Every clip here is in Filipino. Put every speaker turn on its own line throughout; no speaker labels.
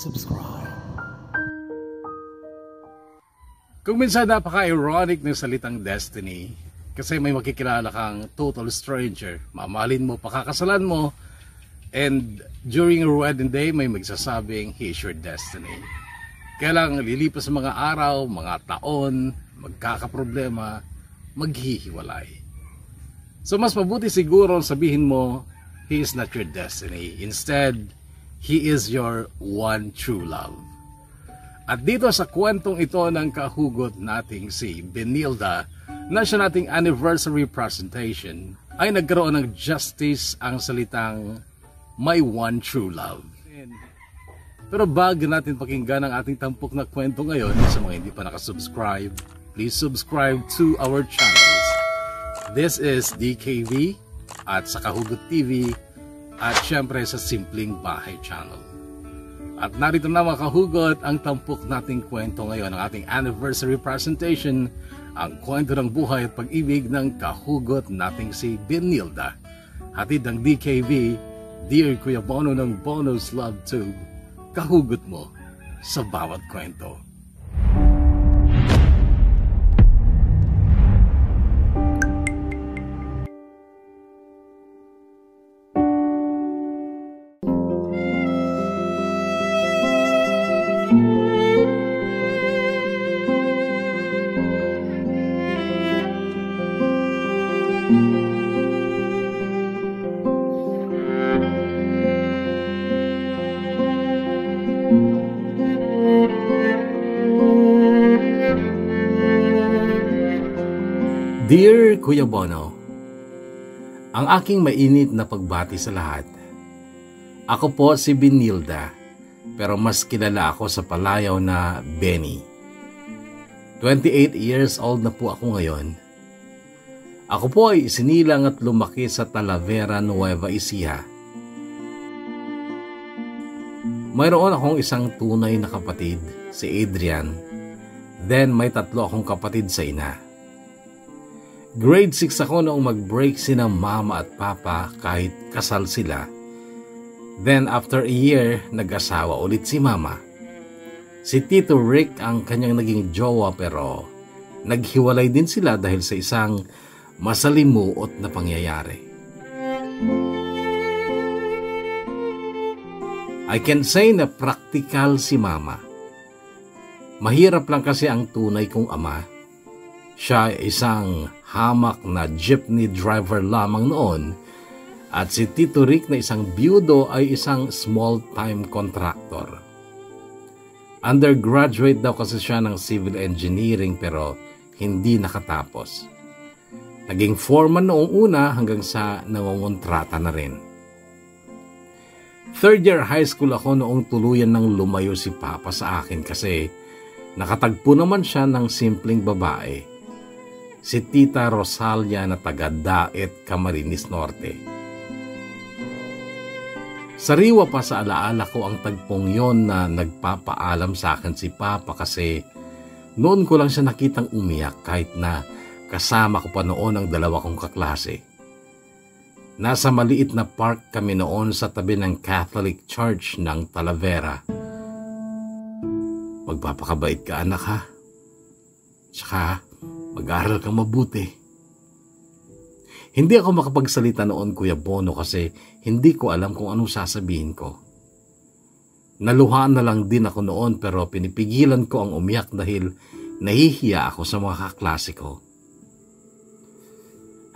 subscribe.
Kung minsan napaka-ironic ng salitang destiny, kasi may makikilala kang total stranger, mamahalin mo, pakakasalan mo, and during your wedding day, may magsasabing, he is your destiny. Kaya lang, lilipas mga araw, mga taon, magkakaproblema, maghihiwalay. So mas mabuti siguro sabihin mo, he is not your destiny. Instead, he is your one true love. At dito sa kwentong ito ng kahugot nating si Benilda, na siya nating anniversary presentation, ay nagkaroon ng justice ang salitang my one true love. Pero bago natin pakinggan ang ating tampok na kwento ngayon, sa mga hindi pa nakasubscribe, please subscribe to our channels. This is DKV at sa Kahugot TV at syempre sa Simpleng Bahay Channel. At narito na mga kahugot ang tampok nating kwento ngayon, ang ating anniversary presentation, ang kwento ng buhay at pag-ibig ng kahugot nating si Benilda. Hatid ng DKV, Dear Kuya Bono ng Bono's Love Tube, kahugot mo sa bawat kwento. Dear Kuya Bono, ang aking mainit na pagbati sa lahat. Ako po si Benilda, pero mas kilala ako sa palayaw na Benny. 28 years old na po ako ngayon. Ako po ay isinilang at lumaki sa Talavera, Nueva Ecija. Mayroon akong isang tunay na kapatid, si Adrian. Then may 3 akong kapatid sa ina. Grade 6 ako noong mag-break sina mama at papa kahit kasal sila. Then after a year, nag-asawa ulit si mama. Si Tito Rick ang kanyang naging jowa pero naghiwalay din sila dahil sa isang masalimuot na pangyayari. I can say na practical si mama. Mahirap lang kasi ang tunay kong ama. Siya ay isang hamak na jeepney driver lamang noon at si Tito Rick na isang byudo ay isang small-time contractor. Undergraduate daw kasi siya ng civil engineering pero hindi nakatapos. Naging foreman noong una hanggang sa nangongontrata na rin. 3rd year high school ako noong tuluyan ng lumayo si Papa sa akin kasi nakatagpo naman siya ng simpleng babae. Si Tita Rosalia na taga Daet, Camarines Norte. Sariwa pa sa alaala ko ang tagpong yon na nagpapaalam sa akin si Papa kasi noon ko lang siya nakitang umiyak kahit na kasama ko pa noon ang 2 kong kaklase. Nasa maliit na park kami noon sa tabi ng Catholic Church ng Talavera. Magpapakabait ka anak ha. Tsaka mag-aaral kang mabuti. Hindi ako makapagsalita noon Kuya Bono kasi hindi ko alam kung anong sasabihin ko. Naluhaan na lang din ako noon pero pinipigilan ko ang umiyak dahil nahihiya ako sa mga kaklase ko.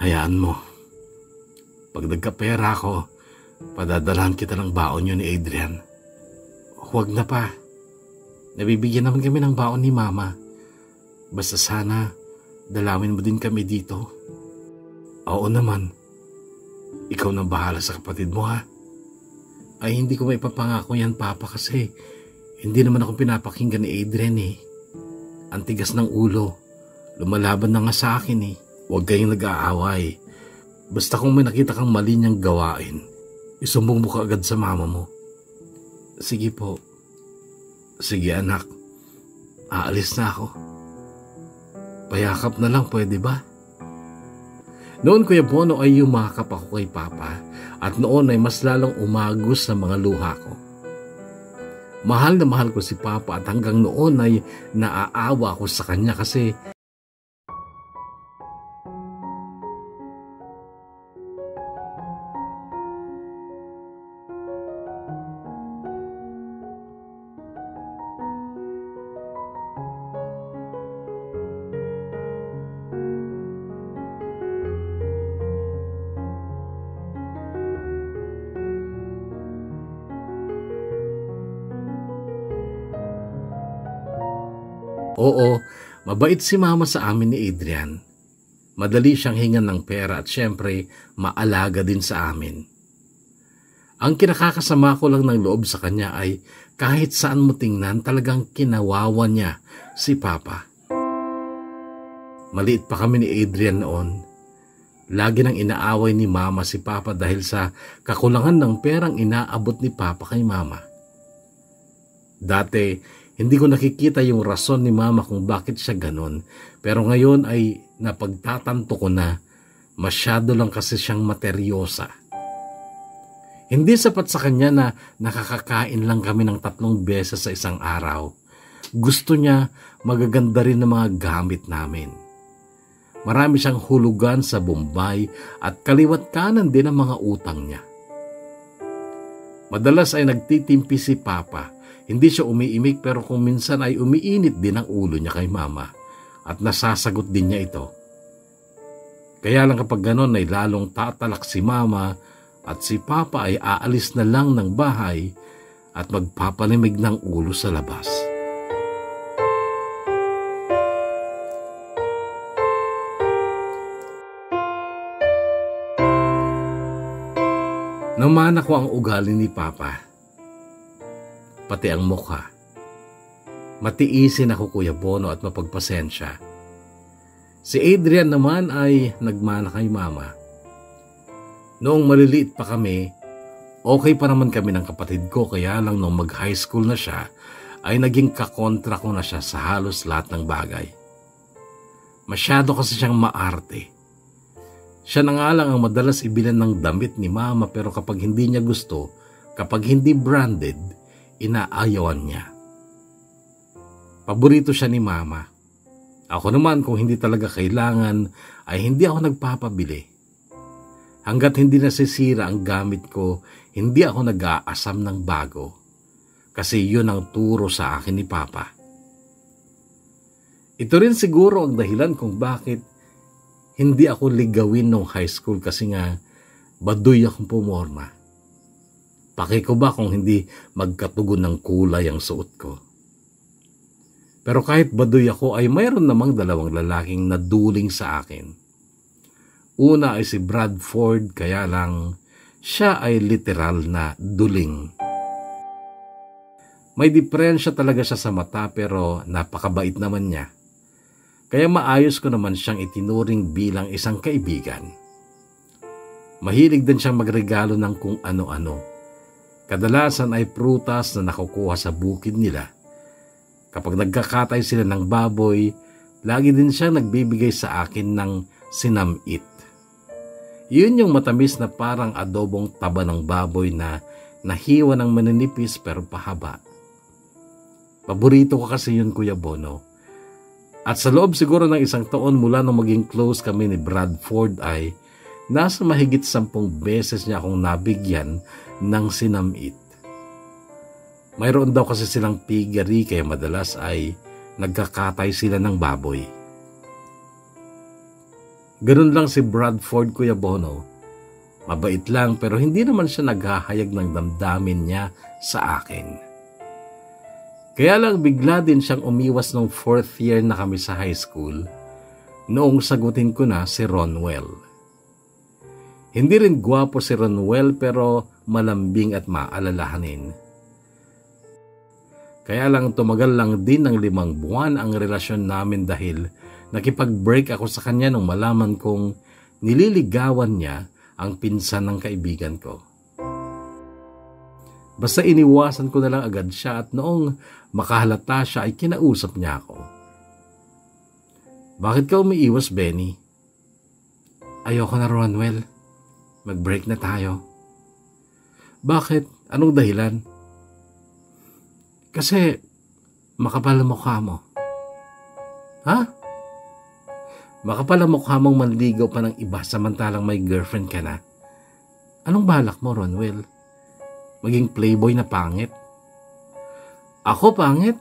Hayaan mo. Pag nagkapera ako, padadalhan kita ng baon yun ni Adrian. Huwag na pa. Nabibigyan naman kami ng baon ni Mama. Basta sana dalawin mo din kami dito. Oo naman. Ikaw na bahala sa kapatid mo ha. Ay hindi ko maipapangako yan Papa kasi hindi naman ako pinapakinggan ni Adrian eh. Ang tigas ng ulo. Lumalaban na nga sa akin eh. Huwag kayong nag-aaway. Basta kung may nakita kang mali niyang gawain, isumbong mo ka agad sa mama mo. Sige po. Sige anak. Aalis na ako. Payakap na lang, pwede ba? Noon Kuya Bono ay yumakap ako kay Papa at noon ay mas lalong umagos sa mga luha ko. Mahal na mahal ko si Papa at hanggang noon ay naaawa ako sa kanya kasi oo, mabait si Mama sa amin ni Adrian. Madali siyang hingan ng pera at syempre maalaga din sa amin. Ang kinakakasama ko lang ng loob sa kanya ay kahit saan mo tingnan talagang kinawawa niya si Papa. Maliit pa kami ni Adrian noon. Lagi nang inaaway ni Mama si Papa dahil sa kakulangan ng perang inaabot ni Papa kay Mama. Dati, hindi ko nakikita yung rason ni Mama kung bakit siya ganon. Pero ngayon ay napagtatanto ko na masyado lang kasi siyang materyosa. Hindi sapat sa kanya na nakakakain lang kami ng 3 beses sa isang araw. Gusto niya magaganda rin ng mga gamit namin. Marami siyang hulugan sa Bombay at kaliwat kanan din ang mga utang niya. Madalas ay nagtitimpi si Papa. Hindi siya umiimik pero kung minsan ay umiinit din ang ulo niya kay Mama at nasasagot din niya ito. Kaya lang kapag ganon ay lalong tatalak si Mama at si Papa ay aalis na lang ng bahay at magpapalimig ng ulo sa labas. Namana ko ang ugali ni Papa. Pati ang mukha. Matiisin ako, Kuya Bono, at mapagpasensya. Si Adrian naman ay nagmana kay Mama. Noong maliliit pa kami, okay pa naman kami ng kapatid ko, kaya lang nung mag-high school na siya, ay naging kakontra ko na siya sa halos lahat ng bagay. Masyado kasi siyang maarte. Siya na nga lang ang madalas ibilan ng damit ni Mama pero kapag hindi niya gusto, kapag hindi branded, inaayawan niya. Paborito siya ni Mama. Ako naman kung hindi talaga kailangan ay hindi ako nagpapabili. Hanggat hindi nasisira ang gamit ko, hindi ako nag-aasam ng bago. Kasi yun ang turo sa akin ni Papa. Ito rin siguro ang dahilan kung bakit hindi ako ligawin nung high school kasi nga baduy akong pumorma. Paki ko ba kung hindi magkatugon ng kulay ang suot ko? Pero kahit baduy ako ay mayroon namang 2 lalaking naduling sa akin. Una ay si Bradford kaya lang siya ay literal na duling. May diferensya talaga siya sa mata pero napakabait naman niya. Kaya maayos ko naman siyang itinuring bilang isang kaibigan. Mahilig din siyang magregalo ng kung ano-ano. Kadalasan ay prutas na nakukuha sa bukid nila. Kapag nagkakatay sila ng baboy, lagi din siya nagbibigay sa akin ng sinamit. Yun yung matamis na parang adobong taba ng baboy na nahiwa ng maninipis pero pahaba. Paborito ko kasi yun, Kuya Bono. At sa loob siguro ng 1 taon mula nung maging close kami ni Bradford ay nasa mahigit 10 beses niya akong nabigyan ng sinamit. Mayroon daw kasi silang piggery kaya madalas ay nagkakatay sila ng baboy. Ganun lang si Bradford, Kuya Bono. Mabait lang pero hindi naman siya naghahayag ng damdamin niya sa akin. Kaya lang bigla din siyang umiwas nung 4th year na kami sa high school noong sagutin ko na si Ronwell. Hindi rin gwapo si Ronwell pero malambing at maalalahanin. Kaya lang tumagal lang din ng 5 buwan ang relasyon namin dahil nakipag-break ako sa kanya nung malaman kong nililigawan niya ang pinsan ng kaibigan ko. Basta iniwasan ko na lang agad siya at noong makahalata siya ay kinausap niya ako. Bakit ka umiiwas, Benny? Ayoko na, Ronwell. Mag-break na tayo. Bakit? Anong dahilan? Kasi makapal ang mukha mo. Ha? Makapal ang mukha mong manligaw pa ng iba samantalang may girlfriend ka na. Anong balak mo, Ronwell? Maging playboy na pangit? Ako pangit?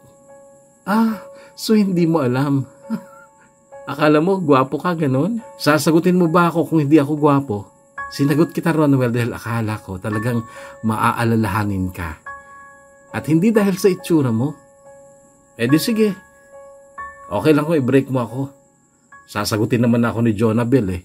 So hindi mo alam. Akala mo, gwapo ka ganun? Sasagutin mo ba ako kung hindi ako gwapo? Sinagot kita, Ronwell, dahil akala ko talagang maaalalahanin ka. At hindi dahil sa itsura mo. Di sige. Okay lang kung i-break mo ako. Sasagutin naman ako ni Jonabel eh.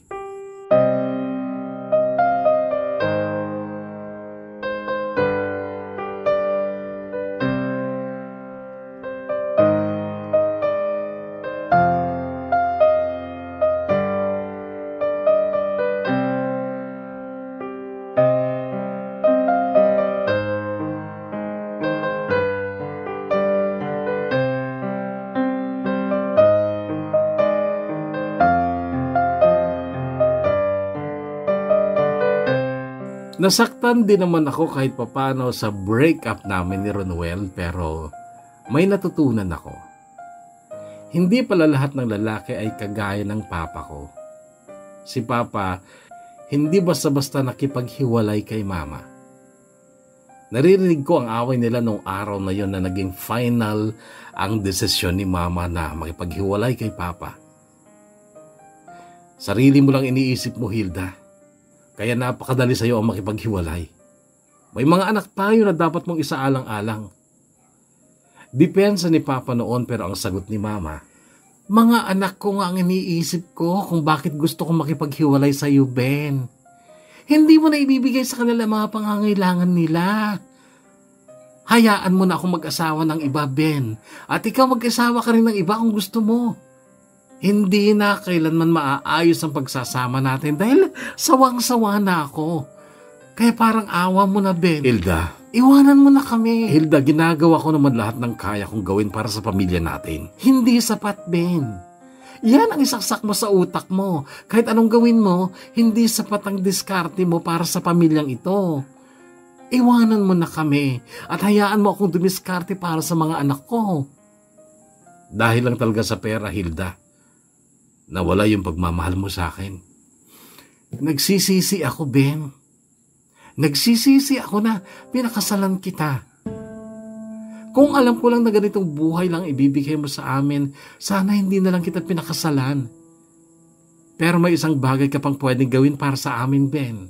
Nasaktan din naman ako kahit papano sa breakup namin ni Ronwell, pero may natutunan ako. Hindi pala lahat ng lalaki ay kagaya ng papa ko. Si papa, hindi basta-basta nakipaghiwalay kay mama. Naririnig ko ang away nila nung araw na yon na naging final ang desisyon ni mama na makipaghiwalay kay papa. Sarili mo lang iniisip mo, Hilda. Kaya napakadali sa'yo ang makipaghiwalay. May mga anak tayo na dapat mong isaalang-alang. Depensa ni Papa noon, pero ang sagot ni Mama, mga anak ko nga ang iniisip ko kung bakit gusto kong makipaghiwalay sa iyo, Ben. Hindi mo na ibibigay sa kanila mga pangangailangan nila. Hayaan mo na akong mag-asawa ng iba, Ben. At ikaw mag-asawa ka rin ng iba kung gusto mo. Hindi na kailanman maaayos ang pagsasama natin dahil sawang-sawa na ako. Kaya parang awa mo na, Ben. Hilda, iwanan mo na kami. Hilda, ginagawa ko naman lahat ng kaya kong gawin para sa pamilya natin. Hindi sapat, Ben. Yan ang isaksak mo sa utak mo. Kahit anong gawin mo, hindi sapat ang diskarte mo para sa pamilyang ito. Iwanan mo na kami at hayaan mo akong dumiskarte para sa mga anak ko. Dahil lang talaga sa pera, Hilda, nawala yung pagmamahal mo sa akin. Nagsisisi ako, Ben. Nagsisisi ako na pinakasalan kita. Kung alam ko lang na ganitong buhay lang ibibigay mo sa amin, sana hindi na lang kita pinakasalan. Pero may isang bagay ka pang pwedeng gawin para sa amin, Ben.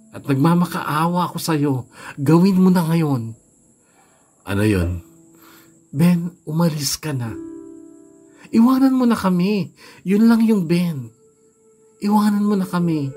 At nagmamakaawa ako sa'yo. Gawin mo na ngayon. Ano yon? Ben, umalis ka na. Iwanan mo na kami. Yun lang yung Ben. Iwanan mo na kami.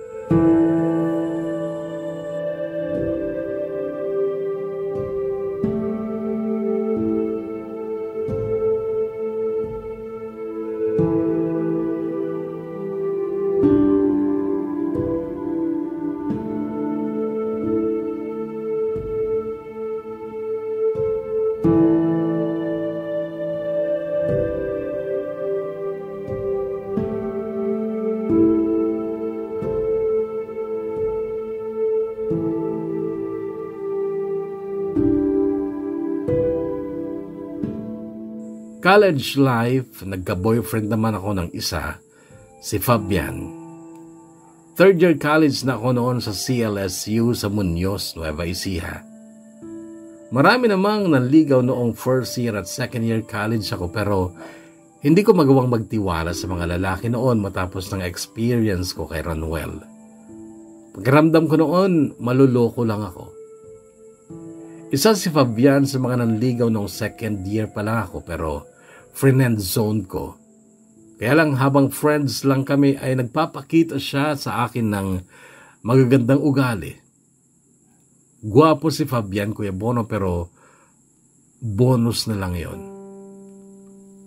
College life, nagka-boyfriend naman ako ng isa, si Fabian. Third year college na ako noon sa CLSU sa Muñoz, Nueva Ecija. Marami namang nanligaw noong first year at second year college ako, pero hindi ko magawang magtiwala sa mga lalaki noon matapos ng experience ko kay Ronwell. Pagkaramdam ko noon, maluloko lang ako. Isa si Fabian sa mga nanligaw noong second year pa lang ako, pero friend zone ko. Kaya lang habang friends lang kami ay nagpapakita siya sa akin ng magagandang ugali. Guwapo si Fabian, Kuya Bono, pero bonus na lang yon.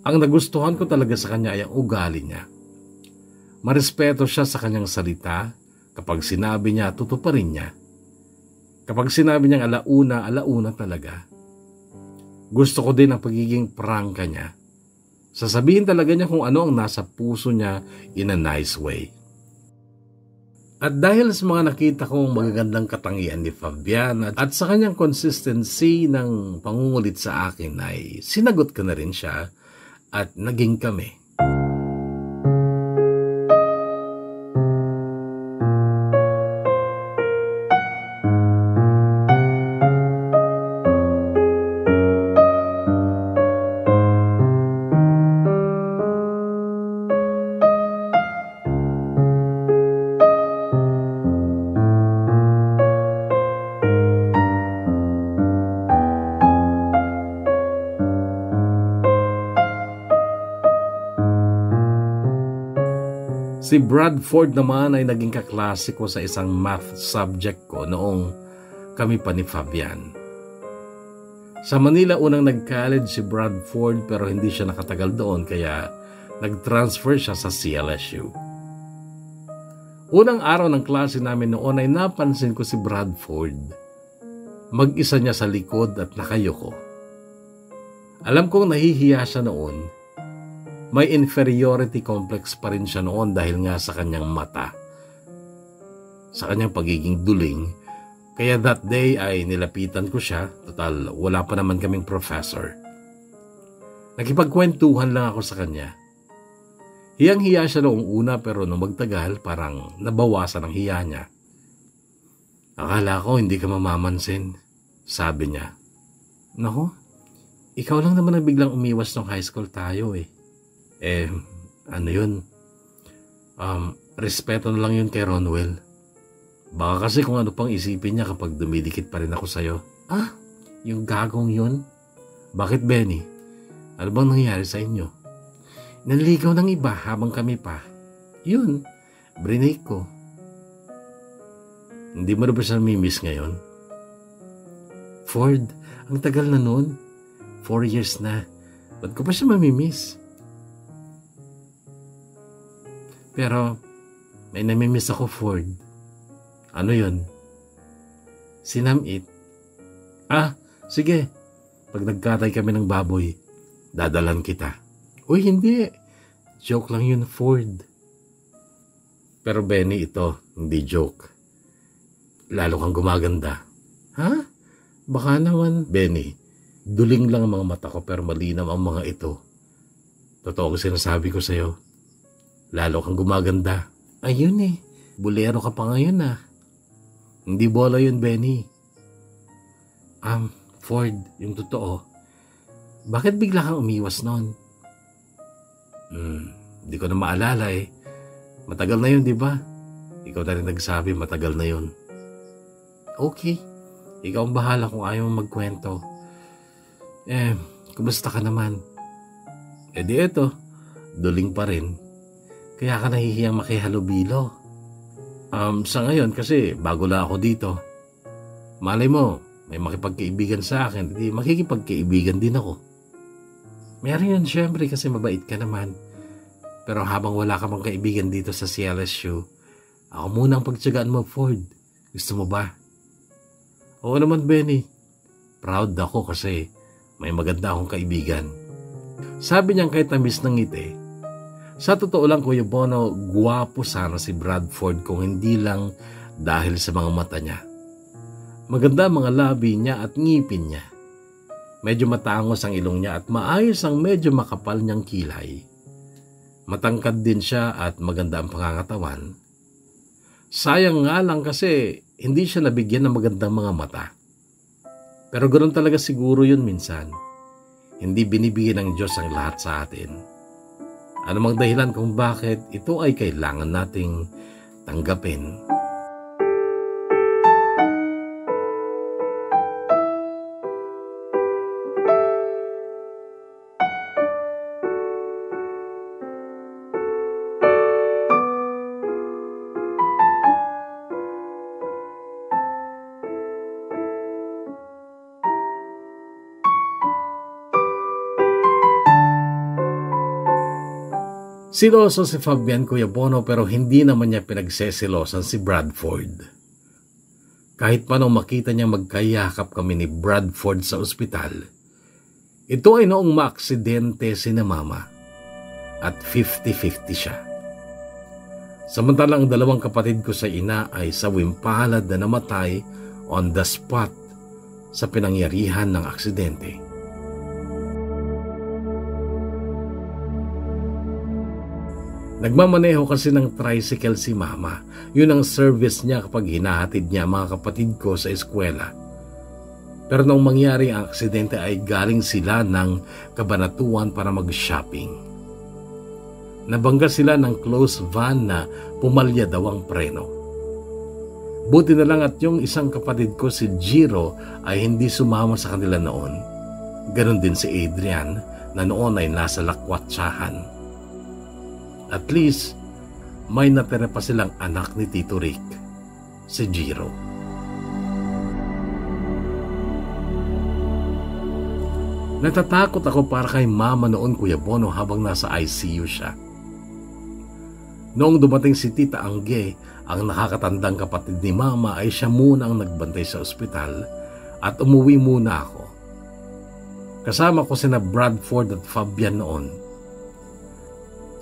Ang nagustuhan ko talaga sa kanya ay ang ugali niya. Marespeto siya sa kanyang salita. Kapag sinabi niya, tutuparin niya. Kapag sinabi niyang alauna, alauna talaga. Gusto ko din ang pagiging prangka niya. Sasabihin talaga niya kung ano ang nasa puso niya in a nice way. At dahil sa mga nakita kong magagandang katangian ni Fabian at sa kanyang consistency ng pangungulit sa akin ay sinagot ko na rin siya at naging kami. Si Bradford naman ay naging kaklase ko sa isang math subject ko noong kami pa ni Fabian. Sa Manila unang nag-college si Bradford pero hindi siya nakatagal doon kaya nag-transfer siya sa CLSU. Unang araw ng klase namin noon ay napansin ko si Bradford. Mag-isa niya sa likod at nakayuko. Alam kong nahihiya siya noon. May inferiority complex pa rin siya noon dahil nga sa kanyang mata. Sa kanyang pagiging duling. Kaya that day ay nilapitan ko siya. Total, wala pa naman kaming professor. Nakipagkwentuhan lang ako sa kanya. Hiyang-hiya siya noong una pero nung magtagal parang nabawasan ang hiya niya. Akala ko hindi ka mamamansin. Sabi niya. Naku, ikaw lang naman ang biglang umiwas nung high school tayo eh. Ano yun? Respeto na lang yun kay Ronwell. Baka kasi kung ano pang isipin niya kapag dumidikit pa rin ako sa'yo. Ah, yung gagong yun? Bakit, Benny? Ano bang nangyari sa inyo? Nanligaw ng iba habang kami pa. Yun, brinake ko. Hindi mo na ba siya namimiss ngayon? Ford, ang tagal na nun. 4 years na. Ba't ko pa siya mamimiss? Pero, may namimiss ako, Ford. Ano yun? Sinamit. Ah, sige. Pag nagkatay kami ng baboy, dadalan kita. Uy, hindi. Joke lang yun, Ford. Pero Benny, ito, hindi joke. Lalo kang gumaganda. Ha? Baka naman, Benny. Duling lang ang mga mata ko pero malinaw ang mga ito. Totoo ang sinasabi ko sa'yo. Lalo kang gumaganda. Ayun eh. Bulero ka pa ngayon ah. Hindi bola yun, Benny. Ford, yung totoo. Bakit bigla kang umiwas noon? Hindi ko na maalala eh. Matagal na yun, di ba? Ikaw na rin nagsabi, matagal na yun. Okay. Ikaw ang bahala kung ayaw mong magkwento. Kumusta ka naman? Di eto. Duling pa rin. Kaya ka nahihiyang makihalubilo. Sa ngayon kasi bago lang ako dito. Malay mo, may makipagkaibigan sa akin, hindi makikipagkaibigan din ako. Meron yun syempre kasi mabait ka naman. Pero habang wala ka mang kaibigan dito sa CLSU, ako muna ang pagtsagaan mo, Ford. Gusto mo ba? Oo naman, Benny. Proud ako kasi may maganda akong kaibigan. Sabi niyang kahit tamis ng ngiti, sa totoo lang, Kuya Bono, guwapo sana si Bradford kung hindi lang dahil sa mga mata niya. Maganda ang mga labi niya at ngipin niya. Medyo matangos ang ilong niya at maayos ang medyo makapal niyang kilay. Matangkad din siya at maganda ang pangangatawan. Sayang nga lang kasi hindi siya nabigyan ng magandang mga mata. Pero ganoon talaga siguro yun minsan. Hindi binibigyan ng Diyos ang lahat sa atin. Ano mang dahilan kung bakit ito ay kailangan nating tanggapin. Siloso si Fabian, Kuya Bono, pero hindi naman niya pinagsesilosan si Bradford. Kahit pa nung makita niya magkayakap kami ni Bradford sa ospital, ito ay noong maaksidente si na Mama at 50-50 siya. Samantalang ang dalawang kapatid ko sa ina ay sawimpalad na namatay on the spot sa pinangyarihan ng aksidente. Nagmamaneho kasi ng tricycle si Mama. Yun ang service niya kapag hinahatid niya mga kapatid ko sa eskwela. Pero nung mangyari ang aksidente ay galing sila ng Cabanatuan para mag-shopping. Nabangga sila ng closed van na pumalya daw ang preno. Buti na lang at yung isang kapatid ko si Jiro ay hindi sumama sa kanila noon. Ganon din si Adrian na noon ay nasa lakwatsahan. At least, may natira pa silang anak ni Tito Rick, si Jiro. Natatakot ako para kay Mama noon, Kuya Bono, habang nasa ICU siya. Noong dumating si Tita Angge, ang nakakatandang kapatid ni Mama, ay siya muna ang nagbantay sa ospital at umuwi muna ako. Kasama ko sina Bradford at Fabian noon.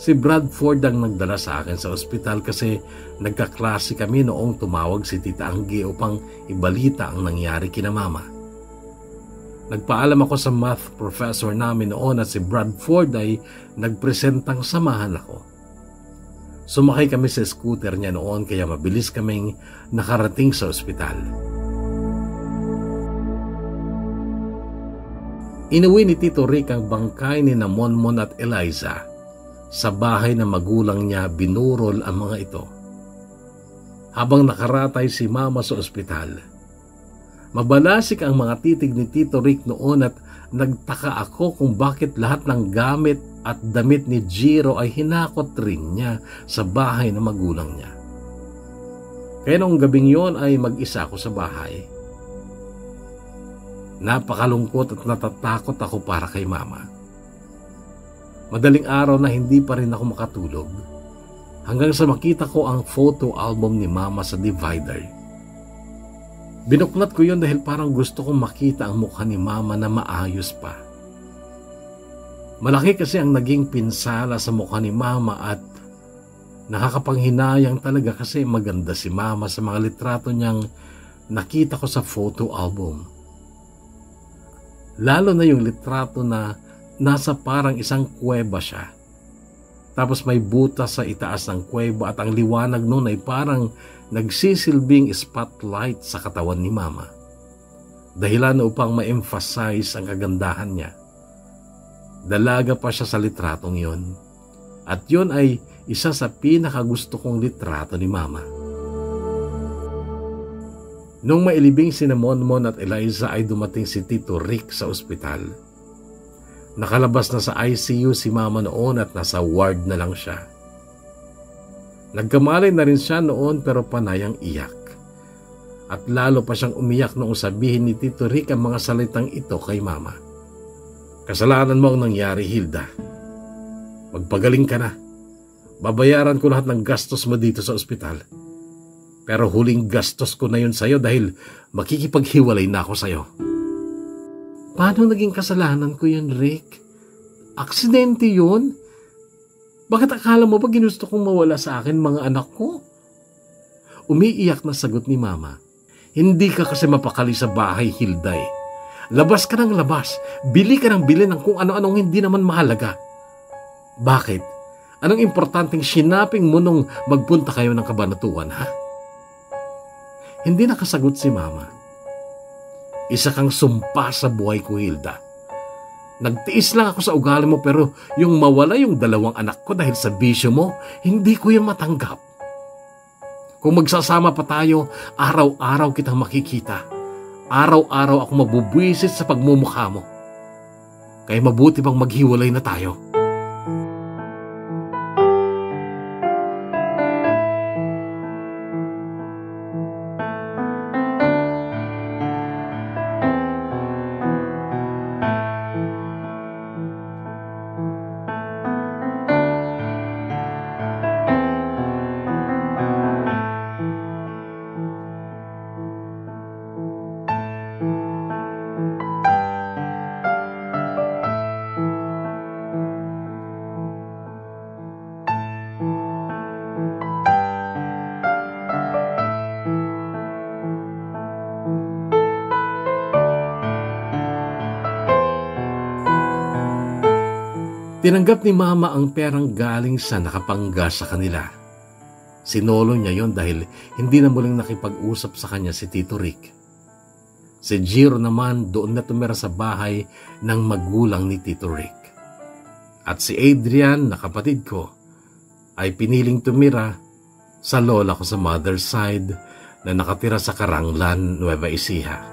Si Bradford ang nagdala sa akin sa ospital kasi nagkaklase kami noong tumawag si Tita Angge upang ibalita ang nangyari kina Mama. Nagpaalam ako sa math professor namin noon at si Bradford ay nagpresentang samahan ako. Sumakay kami sa scooter niya noon kaya mabilis kaming nakarating sa ospital. Inuwi ni Tito Rick ang bangkay ni Monmon at Eliza. Sa bahay ng magulang niya, binurol ang mga ito. Habang nakaratay si Mama sa ospital, mabalasik ang mga titig ni Tito Rick noon at nagtaka ako kung bakit lahat ng gamit at damit ni Jiro ay hinakot rin niya sa bahay ng magulang niya. Kaya noong gabing yon ay mag-isa ako sa bahay. Napakalungkot at natatakot ako para kay Mama. Madaling araw na hindi pa rin ako makatulog hanggang sa makita ko ang photo album ni Mama sa divider. Binuklat ko yun dahil parang gusto kong makita ang mukha ni Mama na maayos pa. Malaki kasi ang naging pinsala sa mukha ni Mama at nakakapanghinayang talaga kasi maganda si Mama sa mga litrato niyang nakita ko sa photo album. Lalo na yung litrato na nasa parang isang kuweba siya. Tapos may butas sa itaas ng kuweba at ang liwanag noon ay parang nagsisilbing spotlight sa katawan ni Mama. Dahilan upang ma-emphasize ang kagandahan niya. Dalaga pa siya sa litratong yon. At yon ay isa sa pinakagusto kong litrato ni Mama. Nung mailibing si Monmon at Eliza ay dumating si Tito Rick sa ospital. Nakalabas na sa ICU si Mama noon at nasa ward na lang siya. Nagkamalay na rin siya noon pero panayang iyak. At lalo pa siyang umiyak noong sabihin ni Tito Rick ang mga salitang ito kay Mama. Kasalanan mo ang nangyari, Hilda. Magpagaling ka na. Babayaran ko lahat ng gastos mo dito sa ospital. Pero huling gastos ko na yun sa'yo dahil makikipaghiwalay na ako sa'yo. Paano naging kasalanan ko yun, Rick? Aksidente yun? Bakit akala mo ba ginusto kong mawala sa akin mga anak ko? Umiiyak na sagot ni Mama. Hindi ka kasi mapakali sa bahay, Hilda eh. Labas ka ng labas. Bili ka ng bili ng kung ano-anong hindi naman mahalaga. Bakit? Anong importanteng sinaping mo nung magpunta kayo ng Cabanatuan, ha? Hindi nakasagot si Mama. Isa kang sumpa sa buhay ko, Hilda. Nagtiis lang ako sa ugali mo pero yung mawala yung dalawang anak ko dahil sa bisyo mo, hindi ko yan matanggap. Kung magsasama pa tayo, araw-araw kitang makikita. Araw-araw ako mabubwisit sa pagmumukha mo. Kaya mabuti bang maghiwalay na tayo? Tinanggap ni Mama ang perang galing sa nakapangga sa kanila. Sinolo niya yon dahil hindi na muling nakipag-usap sa kanya si Tito Rick. Si Jiro naman doon na tumira sa bahay ng magulang ni Tito Rick. At si Adrian, na kapatid ko, ay piniling tumira sa lola ko sa mother's side na nakatira sa Karanglan, Nueva Ecija.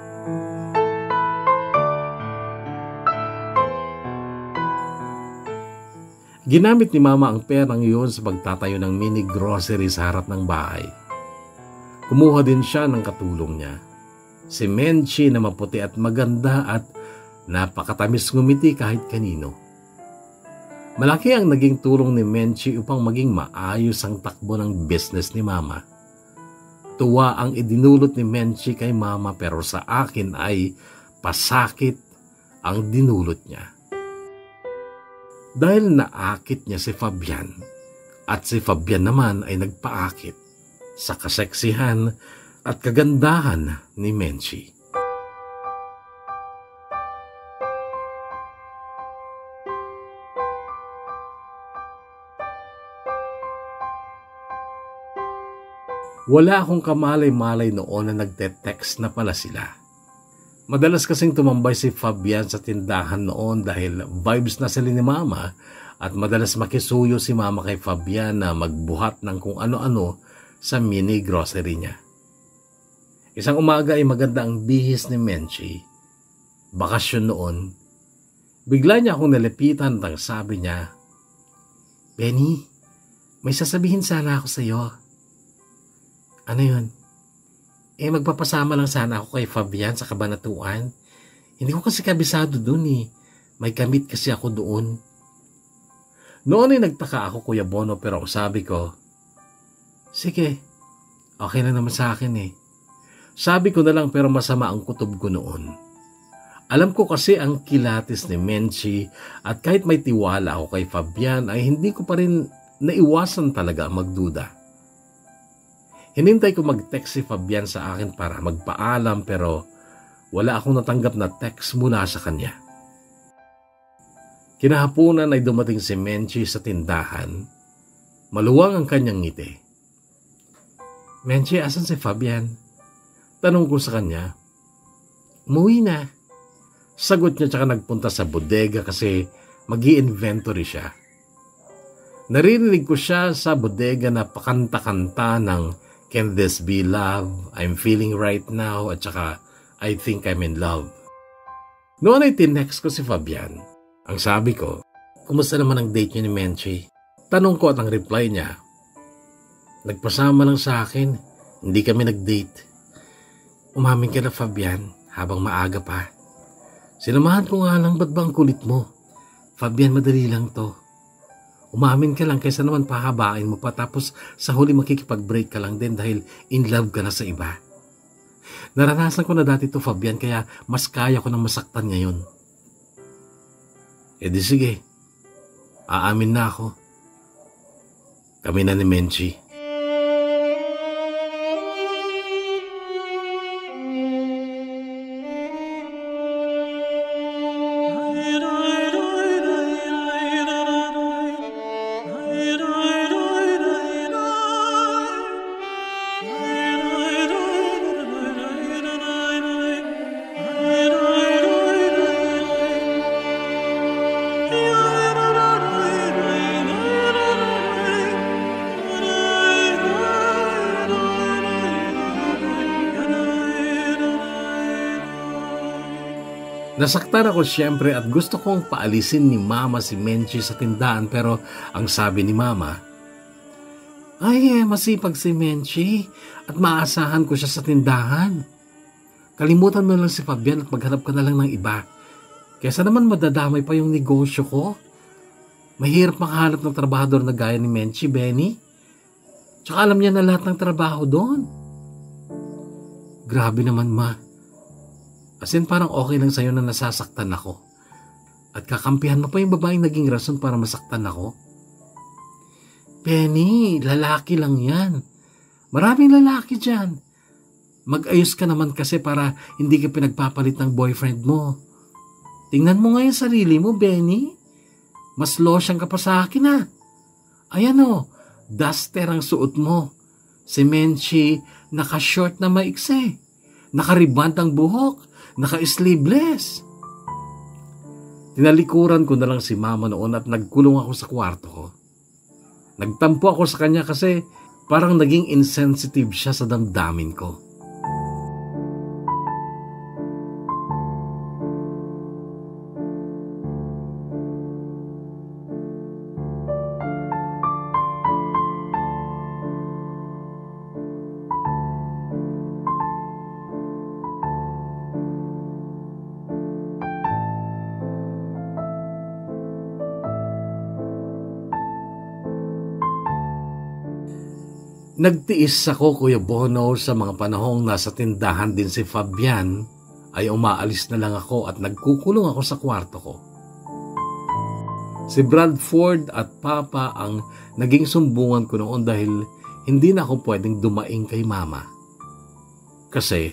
Ginamit ni Mama ang perang iyon sa pagtatayo ng mini grocery sa harap ng bahay. Kumuha din siya ng katulong niya, si Menchi na maputi at maganda at napakatamis ngumiti kahit kanino. Malaki ang naging tulong ni Menchi upang maging maayos ang takbo ng business ni Mama. Tuwa ang idinulot ni Menchi kay Mama pero sa akin ay pasakit ang dinulot niya. Dahil naakit niya si Fabian at si Fabian naman ay nagpaakit sa kaseksihan at kagandahan ni Menchi. Wala akong kamalay-malay noon na nagte-text na pala sila. Madalas kasing tumambay si Fabian sa tindahan noon dahil vibes na sila ni Mama at madalas makisuyo si Mama kay Fabian na magbuhat ng kung ano-ano sa mini grocery niya. Isang umaga ay maganda ang bihis ni Menchi. Bakasyon noon. Bigla niya akong nalapitan at sabi niya, "Benny, may sasabihin sana ako sa iyo." "Ano yun?" Magpapasama lang sana ako kay Fabian sa Kabanatuan. Hindi ko kasi kabisado dun eh. May kamit kasi ako doon. Noon ay nagtaka ako, Kuya Bono, pero sabi ko, sige, okay na naman sa akin eh. Sabi ko na lang pero masama ang kutob ko noon. Alam ko kasi ang kilatis ni Menchi at kahit may tiwala ako kay Fabian ay hindi ko pa rin naiwasan talaga magduda. Hinintay ko mag-text si Fabian sa akin para magpaalam pero wala akong natanggap na text mula sa kanya. Kinahaponan ay dumating si Menchi sa tindahan. Maluwang ang kanyang ngiti. "Menchi, asan si Fabian?" Tanong ko sa kanya. "Umuwi na." Sagot niya tsaka nagpunta sa bodega kasi mag-i-inventory siya. Naririnig ko siya sa bodega na pakanta-kanta ng "Can This Be Love?", "I'm Feeling Right Now", at saka "I Think I'm in Love". Noon ay tinext ko si Fabian. Ang sabi ko, "Kumusta naman ang date niyo ni Menchi?" Tanong ko at ang reply niya, "Nagpasama lang sa akin, hindi kami nag-date." Umamin ka na, Fabian, habang maaga pa. Sinamahan ko nga lang, ba't ba ang kulit mo? Fabian, madali lang to. Umamin ka lang kaysa naman pahabain mo pa tapos sa huli makikipag-break ka lang din dahil in love ka na sa iba. Naranasan ko na dati to, Fabian, kaya mas kaya ko nang masaktan ngayon. Di sige, aamin na ako. Kami na ni Menchi. Nasaktan ako siyempre at gusto kong paalisin ni Mama si Menchi sa tindahan pero ang sabi ni Mama, masipag si Menchi at maasahan ko siya sa tindahan. Kalimutan mo lang si Fabian at maghanap ka na lang ng iba. Kaysa naman madadamay pa yung negosyo ko. Mahirap makahanap ng trabahador na gaya ni Menchi, Benny. Tsaka alam niya na lahat ng trabaho doon. Grabe naman, Ma. As in, parang okay lang sa'yo na nasasaktan ako. At kakampihan mo pa yung babaeng naging rason para masaktan ako. Benny, lalaki lang yan. Maraming lalaki dyan. Mag-ayos ka naman kasi para hindi ka pinagpapalit ng boyfriend mo. Tingnan mo nga yung sarili mo, Benny. Mas losyang ka pa sa akin ha. Ayan o, duster ang suot mo. Si Menchi, naka-short na maiksi. Naka-riband ang buhok. Naka-sleeveless. Tinalikuran ko na lang si mama noon at nagkulong ako sa kwarto ko. Nagtampo ako sa kanya kasi parang naging insensitive siya sa damdamin ko. Nagtiis ako, Kuya Bono, sa mga panahong nasa tindahan din si Fabian, ay umaalis na lang ako at nagkukulong ako sa kwarto ko. Si Bradford at Papa ang naging sumbungan ko noon dahil hindi na ako pwedeng dumaing kay Mama. Kasi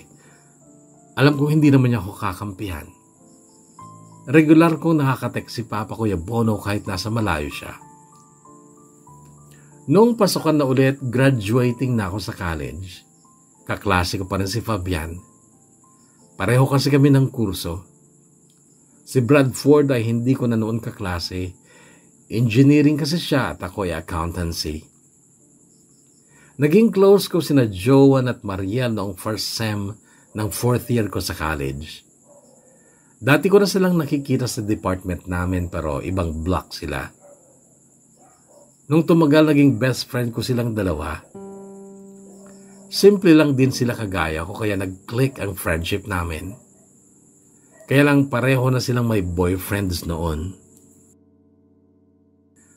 alam ko hindi naman niya ako kakampihan. Regular kong nakakatext si Papa, Kuya Bono, kahit nasa malayo siya. Noong pasukan na ulit, graduating na ako sa college. Kaklase ko pa rin si Fabian. Pareho kasi kami ng kurso. Si Bradford ay hindi ko na noon kaklase. Engineering kasi siya at ako ay accountancy. Naging close ko sina Joan at Mariel noong first sem ng fourth year ko sa college. Dati ko na silang nakikita sa department namin pero ibang block sila. Nung tumagal, naging best friend ko silang dalawa. Simple lang din sila kagaya ko kaya nag-click ang friendship namin. Kaya lang pareho na silang may boyfriends noon.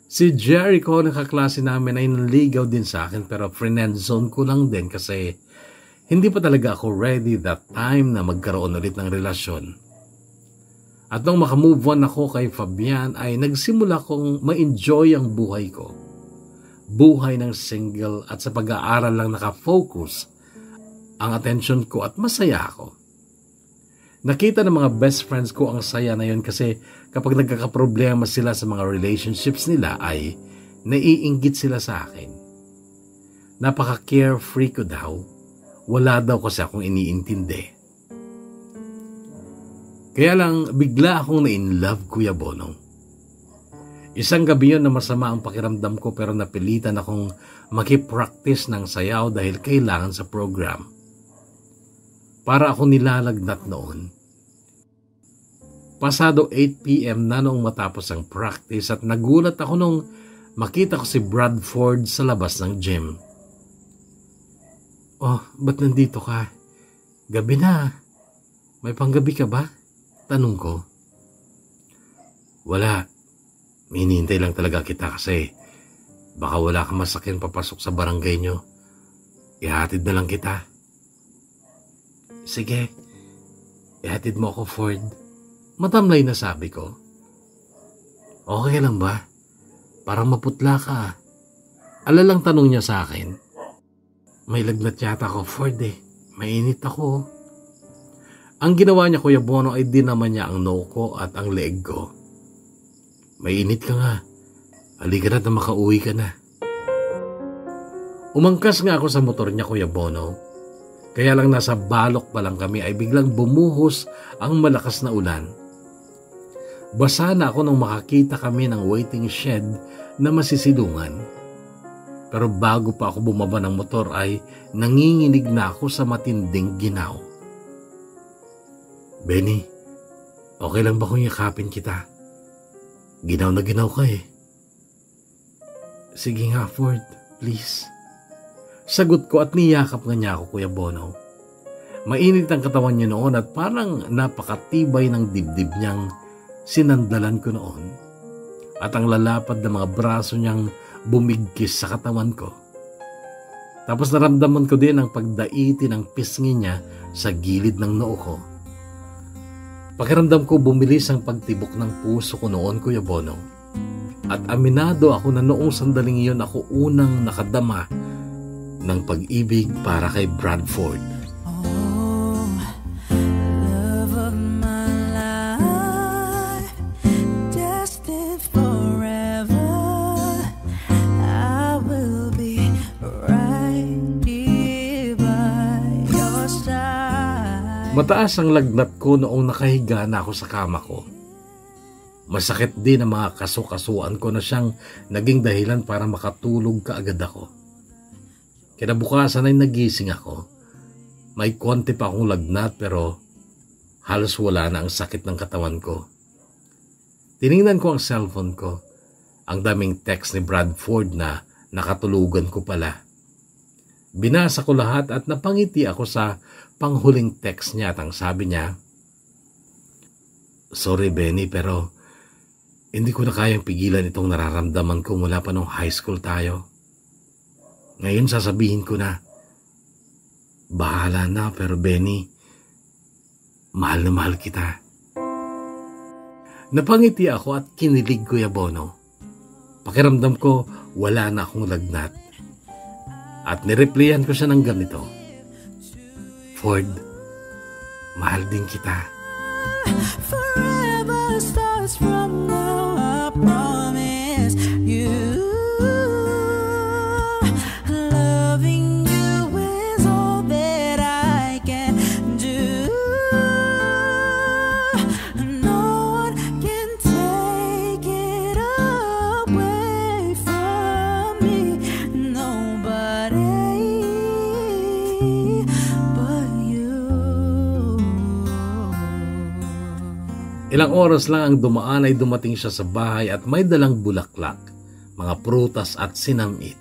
Si Jericho, nakaklase namin, ay naligaw din sa akin pero friendzone ko lang din kasi hindi pa talaga ako ready that time na magkaroon ulit ng relasyon. At nung makamove on ako kay Fabian ay nagsimula kong ma-enjoy ang buhay ko. Buhay ng single at sa pag-aaral lang nakafocus ang attention ko at masaya ako. Nakita ng mga best friends ko ang saya na yun kasi kapag nagkakaproblema sila sa mga relationships nila ay naiinggit sila sa akin. Napaka-carefree ko daw. Wala daw kasi akong iniintindi. Kaya lang, bigla akong na-in-love, Kuya Bonong. Isang gabi yun na masama ang pakiramdam ko pero napilitan akong makipractice ng sayaw dahil kailangan sa program. Para ako nilalagnat noon. Pasado 8 p.m. na noong matapos ang practice at nagulat ako nung makita ko si Bradford sa labas ng gym. Oh, ba't nandito ka? Gabi na. May panggabi ka ba? Tanong ko. Wala. Hinihintay lang talaga kita kasi baka wala kang masakyan papasok sa barangay nyo. Ihatid na lang kita. Sige. Ihatid mo ako, Ford. Matamlay na sabi ko. Okay lang ba? Parang maputla ka. Alalang tanong niya sa akin. May lagnat yata ako, Ford eh. Mainit ako. Ang ginawa niya, Kuya Bono, ay dinaman niya ang noo ko at ang leeg ko. Mainit ka nga. Halika na makauwi ka na. Umangkas nga ako sa motor niya, Kuya Bono. Kaya lang nasa balok pa lang kami ay biglang bumuhos ang malakas na ulan. Basa na ako nung makakita kami ng waiting shed na masisilungan. Pero bago pa ako bumaba ng motor ay nanginginig na ako sa matinding ginaw. Benny, okay lang ba kung yakapin kita? Ginaw na ginaw ka eh. Sige nga, Ford, please. Sagot ko at niyakap nga niya ako, Kuya Bono. Mainit ang katawan niya noon at parang napakatibay ng dibdib niyang sinandalan ko noon. At ang lalapad na mga braso niyang bumigkis sa katawan ko. Tapos naramdaman ko din ang pagdaiti ng pisngi niya sa gilid ng noo ko. Pakiramdam ko bumilis ang pagtibok ng puso ko noon, Kuya Bono. At aminado ako na noong sandaling iyon ako unang nakadama ng pag-ibig para kay Bradford.
Oh, love of my life, destined for
Mataas ang lagnat ko noong nakahiga na ako sa kama ko. Masakit din ang mga kasukasuan ko na siyang naging dahilan para makatulog kaagad ako. Kinabukasan ay nagising ako. May konti pa akong lagnat pero halos wala na ang sakit ng katawan ko. Tiningnan ko ang cellphone ko. Ang daming text ni Bradford na nakatulugan ko pala. Binasa ko lahat at napangiti ako sa panghuling text niya at ang sabi niya, "Sorry Benny, pero hindi ko na kayang pigilan itong nararamdaman ko mula pa nung high school tayo. Ngayon sasabihin ko na, bahala na, pero Benny, mahal na mahal kita." Napangiti ako at kinilig, Kuya Bono. Pakiramdam ko wala na akong lagnat. At nireplyan ko siya ng ganito, "Ford, mahal din kita."
Forever starts from now, I promise you. Loving you is all that I can do. No one can take it away from me. Nobody but you.
Ilang oras lang ang dumaan ay dumating siya sa bahay at may dalang bulaklak, mga prutas at sinamit.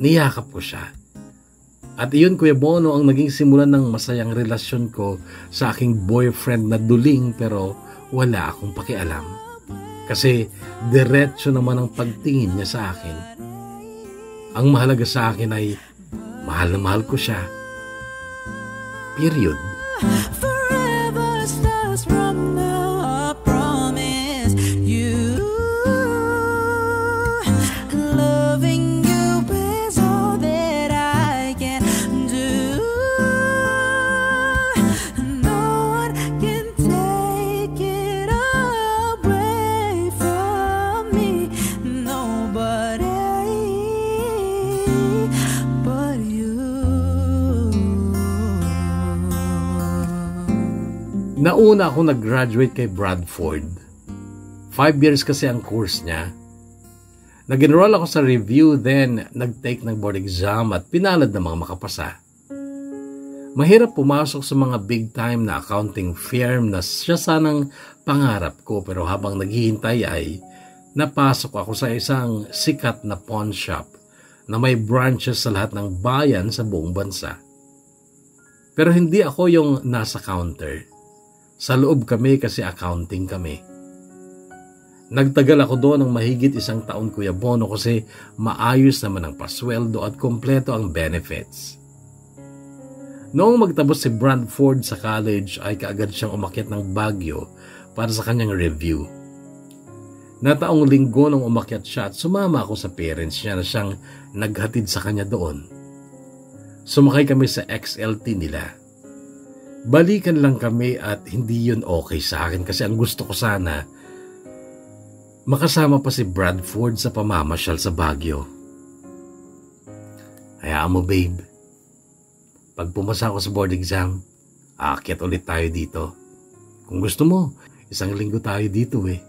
Niyakap ko siya. At iyon, Kuya Bono, ang naging simulan ng masayang relasyon ko sa aking boyfriend na duling pero wala akong pakialam. Kasi diretso naman ang pagtingin niya sa akin. Ang mahalaga sa akin ay mahal na mahal ko siya. Period.
Forever starts from now, I promise you. Loving you is all that I can do. No one can take it away from me. Nobody but you.
Nauna ako nag-graduate kay Bradford. 5 years kasi ang course niya. Nag-enroll ako sa review, then nag-take ng board exam at pinalad na mga makapasa. Mahirap pumasok sa mga big time na accounting firm na siya sanang pangarap ko, pero habang naghihintay ay napasok ako sa isang sikat na pawn shop na may branches sa lahat ng bayan sa buong bansa. Pero hindi ako yung nasa counter. Sa loob kami kasi accounting kami. Nagtagal ako doon ng mahigit 1 taon, Kuya Bono, kasi maayos naman ang pasweldo at kompleto ang benefits. Noong magtapos si Bradford sa college ay kaagad siyang umakyat ng Baguio para sa kanyang review. Nataong linggo nung umakyat siya at sumama ako sa parents niya na siyang naghatid sa kanya doon. Sumakay kami sa XLT nila. Balikan lang kami at hindi yun okay sa akin kasi ang gusto ko sana makasama pa si Bradford sa pamamasyal sa Baguio. Hayaan mo, babe. Pag pumasa ako sa board exam, aakyat ulit tayo dito. Kung gusto mo, 1 linggo tayo dito eh.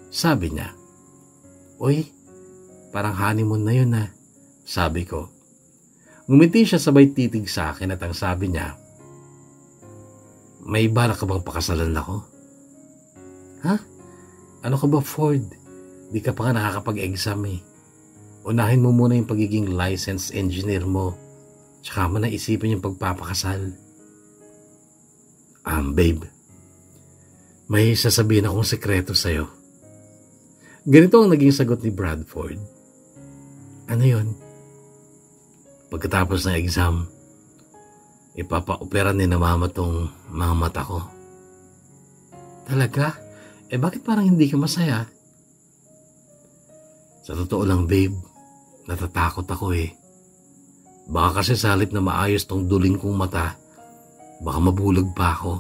Sabi niya. Uy, parang honeymoon na yun ah. Sabi ko. Ngumiti siya sabay titig sa akin at ang sabi niya, may balak ka bang pakasalan ako? Ha? Ano ka ba, Ford? Di ka pa nga nakakapag-exam eh. Unahin mo muna yung pagiging licensed engineer mo. Tsaka mo na isipin yung pagpapakasal. Babe, may sasabihin akong sekreto sa'yo. Ganito ang naging sagot ni Bradford. Ano yun? Pagkatapos ng exam, ipapa-opera ni na mama tong mga mata ko. Talaga? Bakit parang hindi ka masaya? Sa totoo lang, babe, natatakot ako eh. Baka kasi sa halip na maayos tong duling kong mata, baka mabulag pa ako.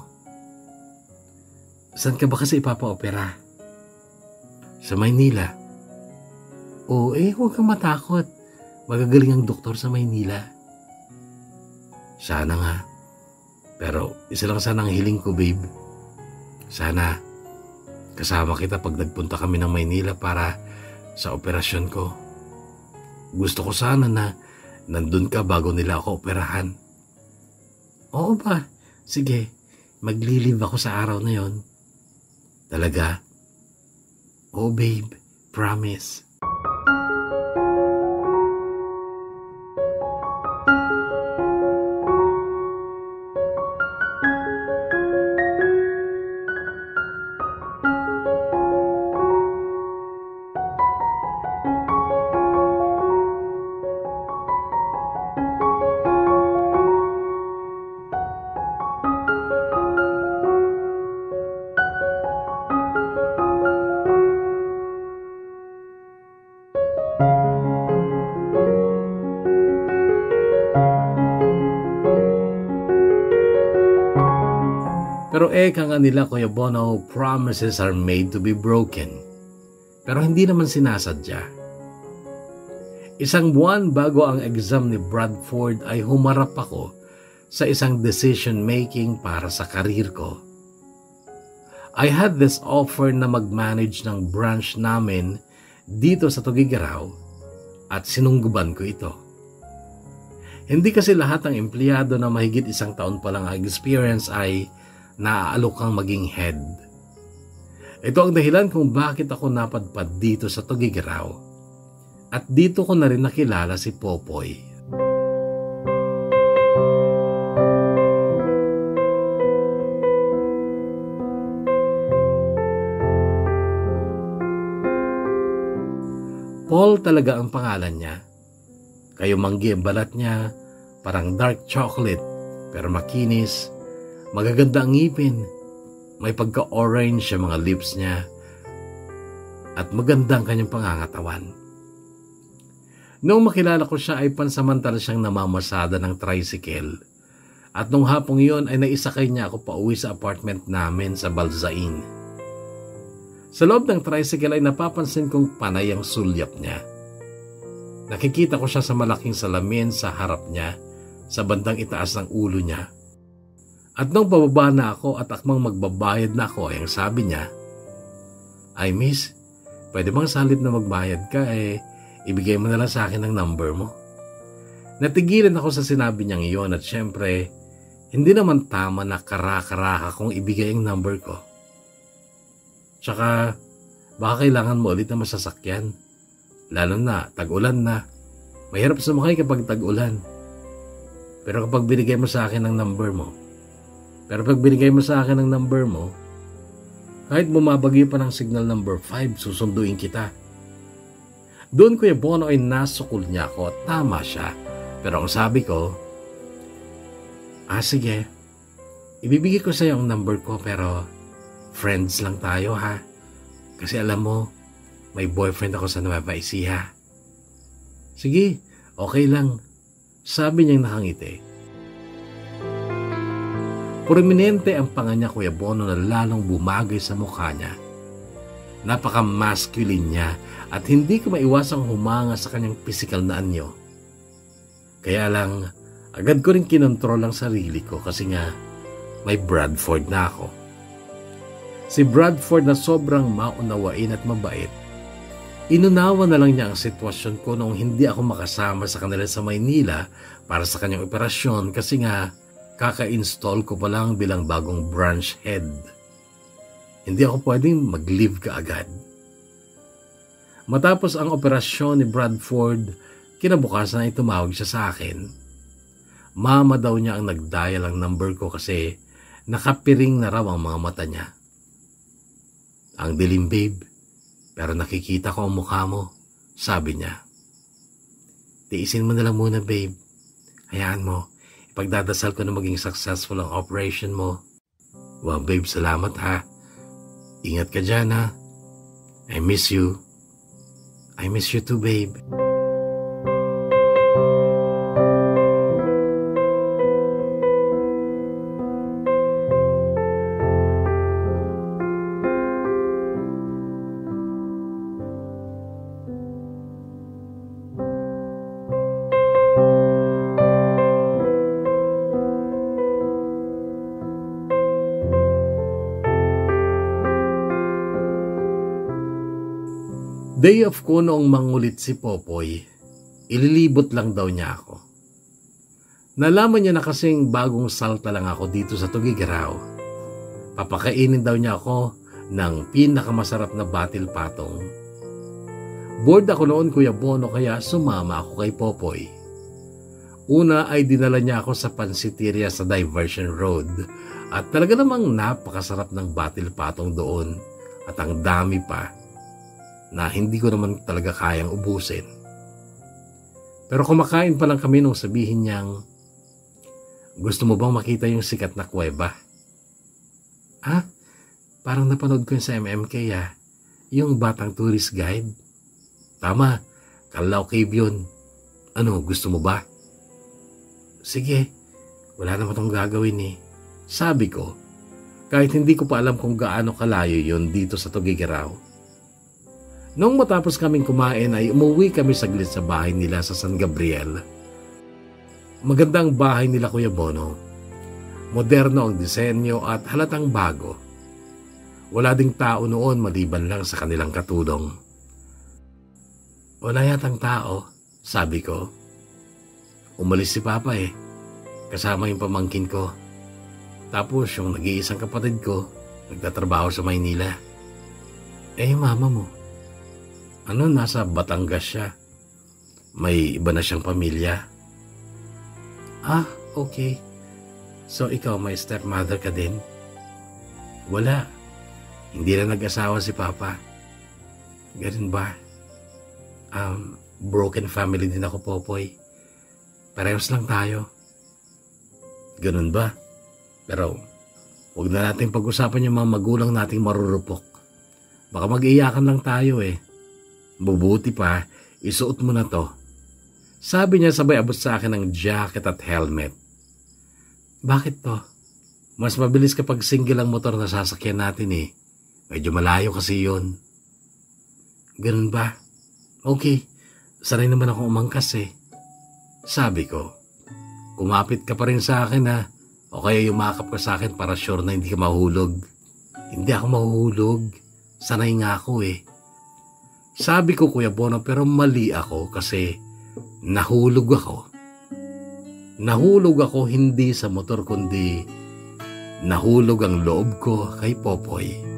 Saan ka ba kasi ipapa-opera? Sa Maynila. Oo, huwag kang matakot. Magagaling ang doktor sa Maynila. Sana nga. Pero isa lang sana ang hiling ko, babe. Sana kasama kita pag nagpunta kami ng Maynila para sa operasyon ko. Gusto ko sana na nandun ka bago nila ako operahan. Oo ba? Sige, maglilib ako sa araw na yon. Talaga? Oh babe, promise. Pero eka nga nila, Kuya Bono, promises are made to be broken. Pero hindi naman sinasadya. Isang buwan bago ang exam ni Bradford ay humarap ako sa isang decision making para sa karir ko. I had this offer na mag-manage ng branch namin dito sa Tugigaraw at sinungguban ko ito. Hindi kasi lahat ng empleyado na mahigit isang taon pa lang ang experience ay naaalok kang maging head. Ito ang dahilan kung bakit ako napadpad dito sa Tugigaraw. At dito ko na rin nakilala si Popoy. Paul talaga ang pangalan niya. Kayo manggi ang balat niya, parang dark chocolate, pero makinis. Magaganda ang ngipin. May pagka-orange sa mga lips niya. At maganda ang kanyang pangangatawan. Noong makilala ko siya ay pansamantala siyang namamasada ng tricycle. At nung hapong iyon ay naisakay niya ako pauwi sa apartment namin sa Balzain. Sa loob ng tricycle ay napapansin kong panay ang sulyap niya. Nakikita ko siya sa malaking salamin sa harap niya, sa bandang itaas ng ulo niya. At nung pababa na ako at akmang magbabayad na ako, ay ang sabi niya, "Ay miss, pwede bang salit na magbayad ka ibigay mo na lang sa akin ang number mo?" Natigilan ako sa sinabi niyang iyon at syempre, hindi naman tama na kara-karaha kong ibigay ang number ko. Tsaka, baka kailangan mo ulit na masasakyan. Lalo na, tag-ulan na. Mahirap sumakay kapag tag-ulan. Pero kapag binigay mo sa akin ang number mo, kahit bumabagyo pa ng signal number 5, susunduin kita. Doon Kuya Bono ay nasukol niya ako at tama siya. Pero ang sabi ko, sige, ibibigay ko sa iyo ang number ko pero friends lang tayo ha. Kasi alam mo, may boyfriend ako sa Nueva Ecija. Sige, okay lang. Sabi niyang nakangiti. Prominente ang panga niya Kuya Bono na lalong bumagay sa mukha niya. Napaka-masculine niya at hindi ko maiwasang humanga sa kanyang physical na anyo. Kaya lang, agad ko rin kinontrol ang sarili ko kasi nga may Bradford na ako. Si Bradford na sobrang maunawain at mabait. Inunawa na lang niya ang sitwasyon ko noong hindi ako makasama sa kanila sa Maynila para sa kanyang operasyon kasi nga kaka-install ko pa lang bilang bagong branch head. Hindi ako pwedeng mag-leave kaagad. Matapos ang operasyon ni Bradford, kinabukasan ay tumawag siya sa akin. Mama daw niya ang nag-dial ang number ko kasi nakapiring na raw ang mga mata niya. Ang dilim babe, pero nakikita ko ang mukha mo, sabi niya. Tiisin mo na lang muna babe. Hayaan mo. Pagdadasal ko na maging successful ang operation mo. Wow, babe, salamat ha. Ingat ka dyan ha. I miss you. I miss you too, babe. Day off ko noong mangulit si Popoy, ililibot lang daw niya ako. Nalaman niya na kasing bagong salta lang ako dito sa Tugigaraw. Papakainin daw niya ako ng pinakamasarap na batil patong. Bored ako noon, Kuya Bono, kaya sumama ako kay Popoy. Una ay dinala niya ako sa pansiteria sa Diversion Road at talaga namang napakasarap ng batil patong doon at ang dami pa na hindi ko naman talaga kayang ubusin. Pero kumakain pa lang kami nung sabihin niyang, gusto mo bang makita yung sikat na kuweba? Ah, parang napanood ko yun sa MMK yung batang tourist guide. Tama, Kalaw Cave yun. Ano, gusto mo ba? Sige, wala naman itong gagawin eh. Sabi ko, kahit hindi ko pa alam kung gaano kalayo yun dito sa Tugigaraw. Noong matapos kaming kumain ay umuwi kami saglit sa bahay nila sa San Gabriel. Magandang bahay nila, Kuya Bono. Moderno ang disenyo at halatang bago. Wala ding tao noon maliban lang sa kanilang katulong. Wala yatang tao, sabi ko. Umalis si Papa kasama yung pamangkin ko. Tapos yung nag-iisang kapatid ko, nagtatrabaho sa Maynila. Yung mama mo? Nasa Batangas siya. May iba na siyang pamilya. Ah, okay. So ikaw may stepmother ka din? Wala. Hindi na nag-asawa si Papa. Ganun ba? Broken family din ako, Popoy. Parehas lang tayo. Ganun ba? Pero huwag na natin pag-usapan yung mga magulang nating marurupok. Baka mag-iyakan lang tayo Mabuti pa, isuot mo na to. Sabi niya sabay abot sa akin ng jacket at helmet. Bakit to? Mas mabilis kapag single ang motor na sasakyan natin Medyo malayo kasi yun. Ganun ba? Okay, sanay naman ako umangkas Sabi ko, kumapit ka pa rin sa akin o kaya yumakap ka sa akin para sure na hindi ka mahulog. Hindi ako mahuhulog. Sanay nga ako Sabi ko, Kuya Bono, pero mali ako kasi nahulog ako. Nahulog ako hindi sa motor kundi nahulog ang loob ko kay Popoy.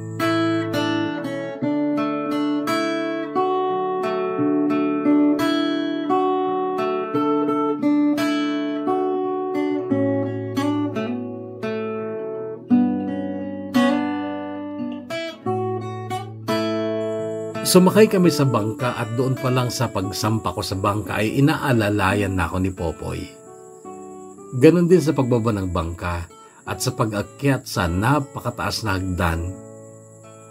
Sumakay kami sa bangka at doon pa lang sa pagsampa ko sa bangka ay inaalalayan na ako ni Popoy. Ganon din sa pagbaba ng bangka at sa pag-akyat sa napakataas na hagdan.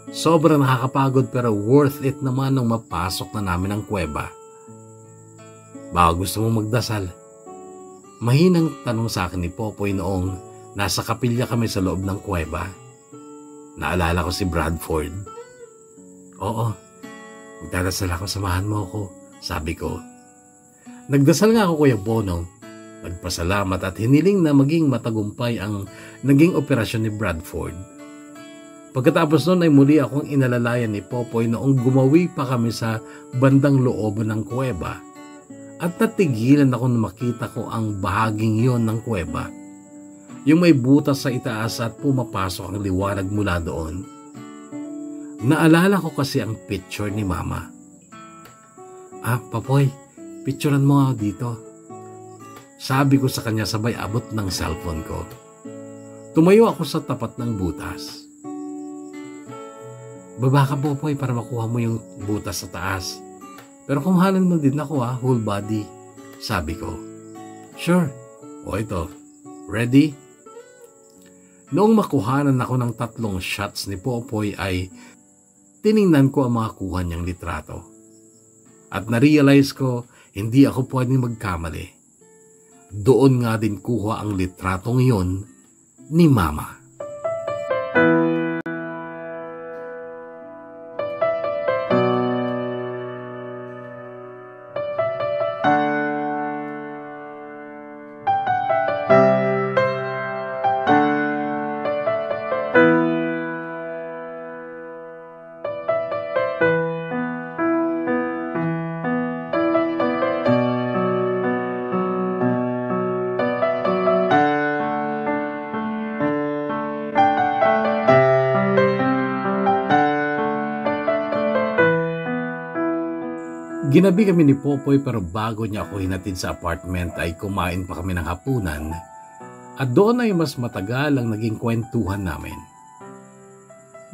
Sobrang nakakapagod pero worth it naman nung mapasok na namin ang kuweba. Baka gusto mong magdasal? Mahinang tanong sa akin ni Popoy noong nasa kapilya kami sa loob ng kuweba. Naalala ko si Bradford. Oo. Magdadasal ako, samahan mo ako, sabi ko. Nagdasal nga ako, Kuya Bono. Nagpasalamat at hiniling na maging matagumpay ang naging operasyon ni Bradford. Pagkatapos noon ay muli akong inalalayan ni Popoy noong gumawi pa kami sa bandang loob ng kuweba. At natigilan ako na makita ko ang bahaging yon ng kuweba. Yung may butas sa itaas at pumapasok ang liwanag mula doon. Naalala ko kasi ang picture ni Mama. Papoy, picturean mo ako dito. Sabi ko sa kanya sabay abot ng cellphone ko. Tumayo ako sa tapat ng butas. Baba ka, Popoy, para makuha mo yung butas sa taas. Pero kumuhanan mo din ako whole body. Sabi ko. Sure. O ito, ready? Noong makuhanan ako ng 3 shots ni Popoy ay tiningnan ko ang mga kuha niyang litrato. At na-realize ko, hindi ako pwedeng magkamali. Doon nga din kuha ang litratong iyon ni Mama. Ginabi kami ni Popoy pero bago niya ako hinatid sa apartment ay kumain pa kami ng hapunan at doon ay mas matagal ang naging kwentuhan namin.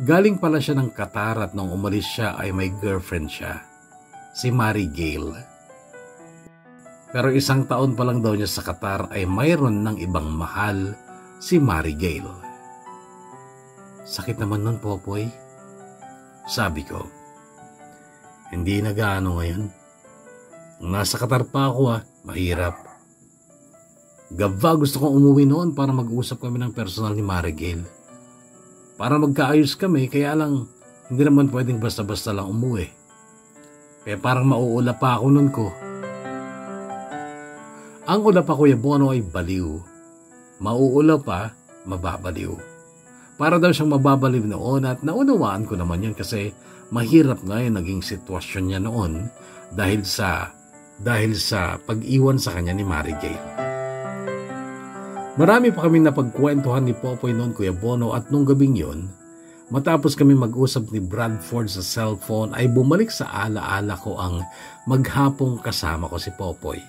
Galing pala siya ng Qatar at nung umalis siya ay may girlfriend siya, si Mary Gail. Pero 1 taon pa lang daw niya sa Qatar ay mayroon ng ibang mahal, si Mary Gail. Sakit naman nun, Popoy. Sabi ko. Hindi na gaano ngayon. Nasa Qatar pa ako mahirap. Gabba, gusto kong umuwi noon para mag-usap kami ng personal ni Mary Gail. Para magkaayos kami, kaya lang hindi naman pwedeng basta-basta lang umuwi. Kaya parang mauula pa ako nun ko. Ang ula pa, Kuya Bono, ay baliw. Mauula pa, mababaliw. Para daw siyang mababaliw noon at naunawaan ko naman yun kasi mahirap nga yung naging sitwasyon niya noon dahil sa pag-iwan sa kanya ni Mary Gail. Marami pa kaming napagkwentuhan ni Popoy noon, Kuya Bono, at nung gabing yun, matapos kami mag-usap ni Bradford sa cellphone ay bumalik sa alaala ko ang maghapong kasama ko si Popoy.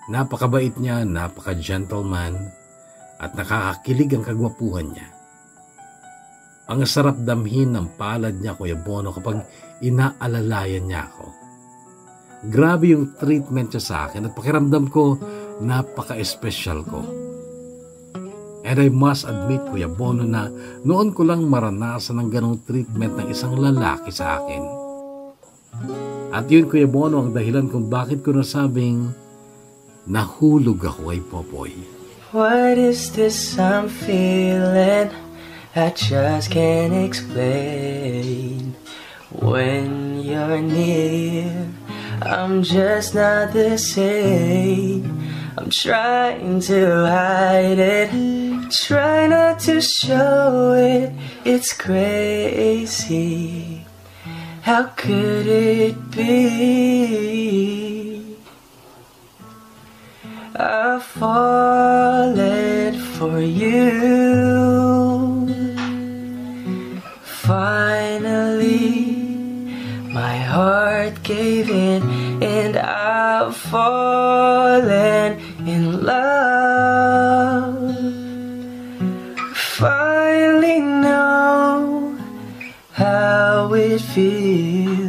Napakabait niya, napaka-gentleman, at nakakakilig ang kagwapuhan niya. Ang sarap damhin ng palad niya, Kuya Bono, kapag inaalalayan niya ako. Grabe yung treatment niya sa akin at pakiramdam ko napaka-espesyal ko. And I must admit, Kuya Bono, na noon ko lang maranasan ng ganong treatment ng isang lalaki sa akin. At yun, Kuya Bono, ang dahilan kung bakit ko nasabing nahulog ako kay Popoy.
What is this I'm feeling? I just can't explain. When you're near, I'm just not the same. I'm trying to hide it, try not to show it. It's crazy. How could it be? I've fallen for you. Finally, my heart gave in and I've fallen in love. Finally know how it feels.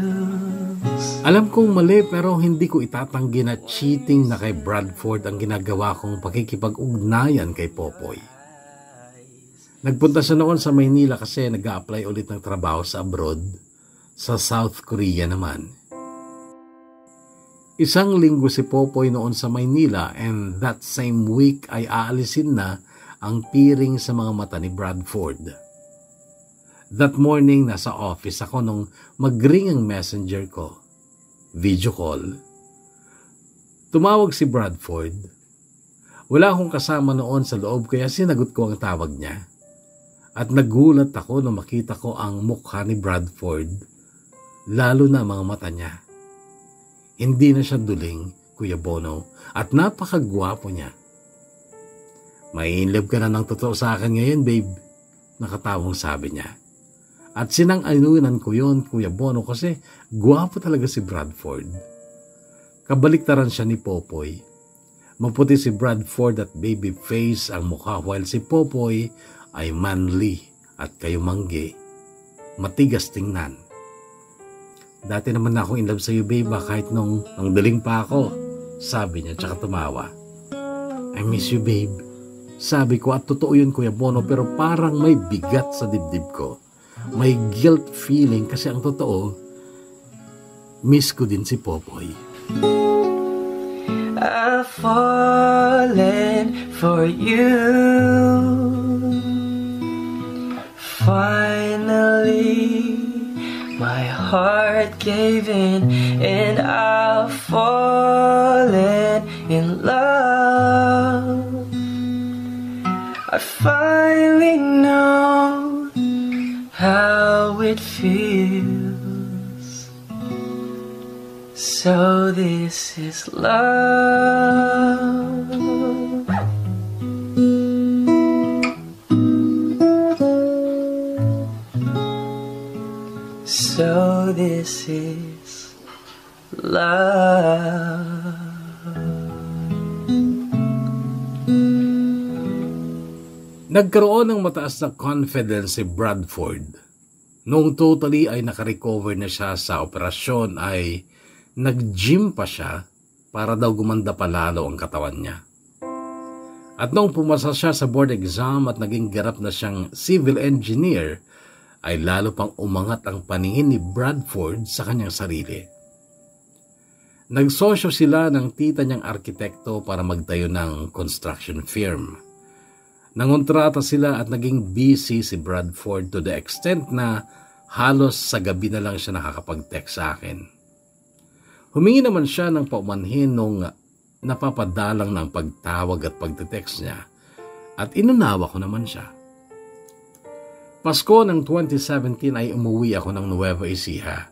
Alam kong mali pero hindi ko itatanggi na cheating na kay Bradford ang ginagawa kong pakikipag-ugnayan kay Popoy. Nagpunta siya noon sa Maynila kasi nag-a-apply ulit ng trabaho sa abroad, sa South Korea naman. 1 linggo si Popoy noon sa Maynila and that same week ay aalisin na ang piring sa mga mata ni Bradford. That morning, nasa office ako nung mag-ring ang messenger ko. Video call. Tumawag si Bradford. Wala akong kasama noon sa loob kaya sinagot ko ang tawag niya. At nagulat ako nung makita ko ang mukha ni Bradford, lalo na mga mata niya. Hindi na siya duling, Kuya Bono, at napakagwapo niya. May in love ka na ng totoo sa akin ngayon, babe, nakatawang sabi niya. At sinang-anunan ko yon, Kuya Bono, kasi gwapo talaga si Bradford. Kabaliktaran siya ni Popoy. Maputi si Bradford at baby face ang mukha while si Popoy ay manly at kayumanggi, matigas tingnan. Dati naman na akong in love sa'yo, babe, kahit nung daling pa ako, sabi niya, tsaka tumawa. I miss you, babe. Sabi ko, at totoo yun, Kuya Bono, pero parang may bigat sa dibdib ko. May guilt feeling kasi ang totoo, miss ko din si Popoy.
I've fallen for you. Finally, my heart gave in and I've fallen in love. I finally know how it feels. So this is love. So this is love.
Nagkaroon ng mataas na confidence si Bradford. Noong totally ay nakarecover na siya sa operasyon ay nag-gym pa siya para daw gumanda pa lalo ang katawan niya. At noong pumasa siya sa board exam at naging ganap na siyang civil engineer, ay lalo pang umangat ang paningin ni Bradford sa kanyang sarili. Nagsosyo sila ng tita niyang arkitekto para magtayo ng construction firm. Nangontrata sila at naging busy si Bradford to the extent na halos sa gabi na lang siya nakakapag-text sa akin. Humingi naman siya ng paumanhin nung napapadalang ng pagtawag at pagte-text niya at inunawa ko naman siya. Pasko ng 2017 ay umuwi ako ng Nueva Ecija.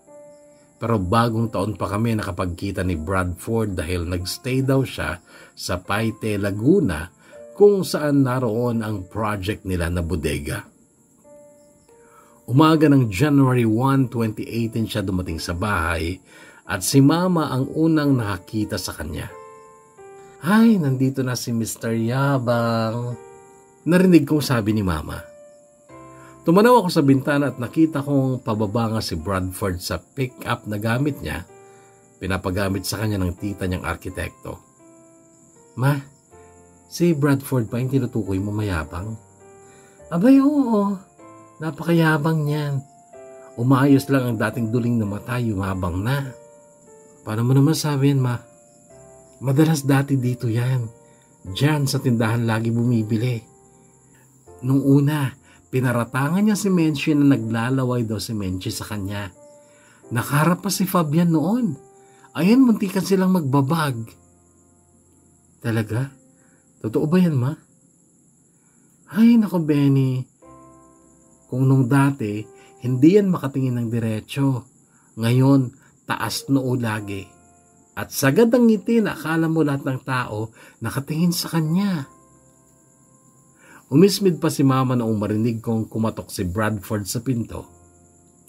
Pero bagong taon pa kami nakapagkita ni Bradford dahil nagstay daw siya sa Paite, Laguna kung saan naroon ang project nila na bodega. Umaga ng January 1, 2018 siya dumating sa bahay at si Mama ang unang nakakita sa kanya. "Ay, nandito na si Mr. Yabang." Narinig kong sabi ni Mama. Tumanaw ako sa bintana at nakita kong pababa nga si Bradford sa pick-up na gamit niya, pinapagamit sa kanya ng tita niyang arkitekto. "Ma, si Bradford pa yung tinutukoy mo mayabang?" "Abay, oo. Napakayabang niyan. Umayos lang ang dating duling na mata, yumabang na." "Paano mo naman sabi yan, Ma?" "Madalas dati dito yan. Diyan sa tindahan lagi bumibili. Nung una, pinaratangan niya si Menchie na naglalaway daw si Menchie sa kanya. Nakaharap pa si Fabian noon. Ayan, muntikan silang magbabag." "Talaga? Totoo ba yan, Ma?" "Ay, nako Benny. Kung nung dati, hindi yan makatingin ng diretso. Ngayon, taas noo lagi. At sagad ang ngiti na akala mo lahat ng tao nakatingin sa kanya." Umismid pa si Mama noong marinig kong kumatok si Bradford sa pinto.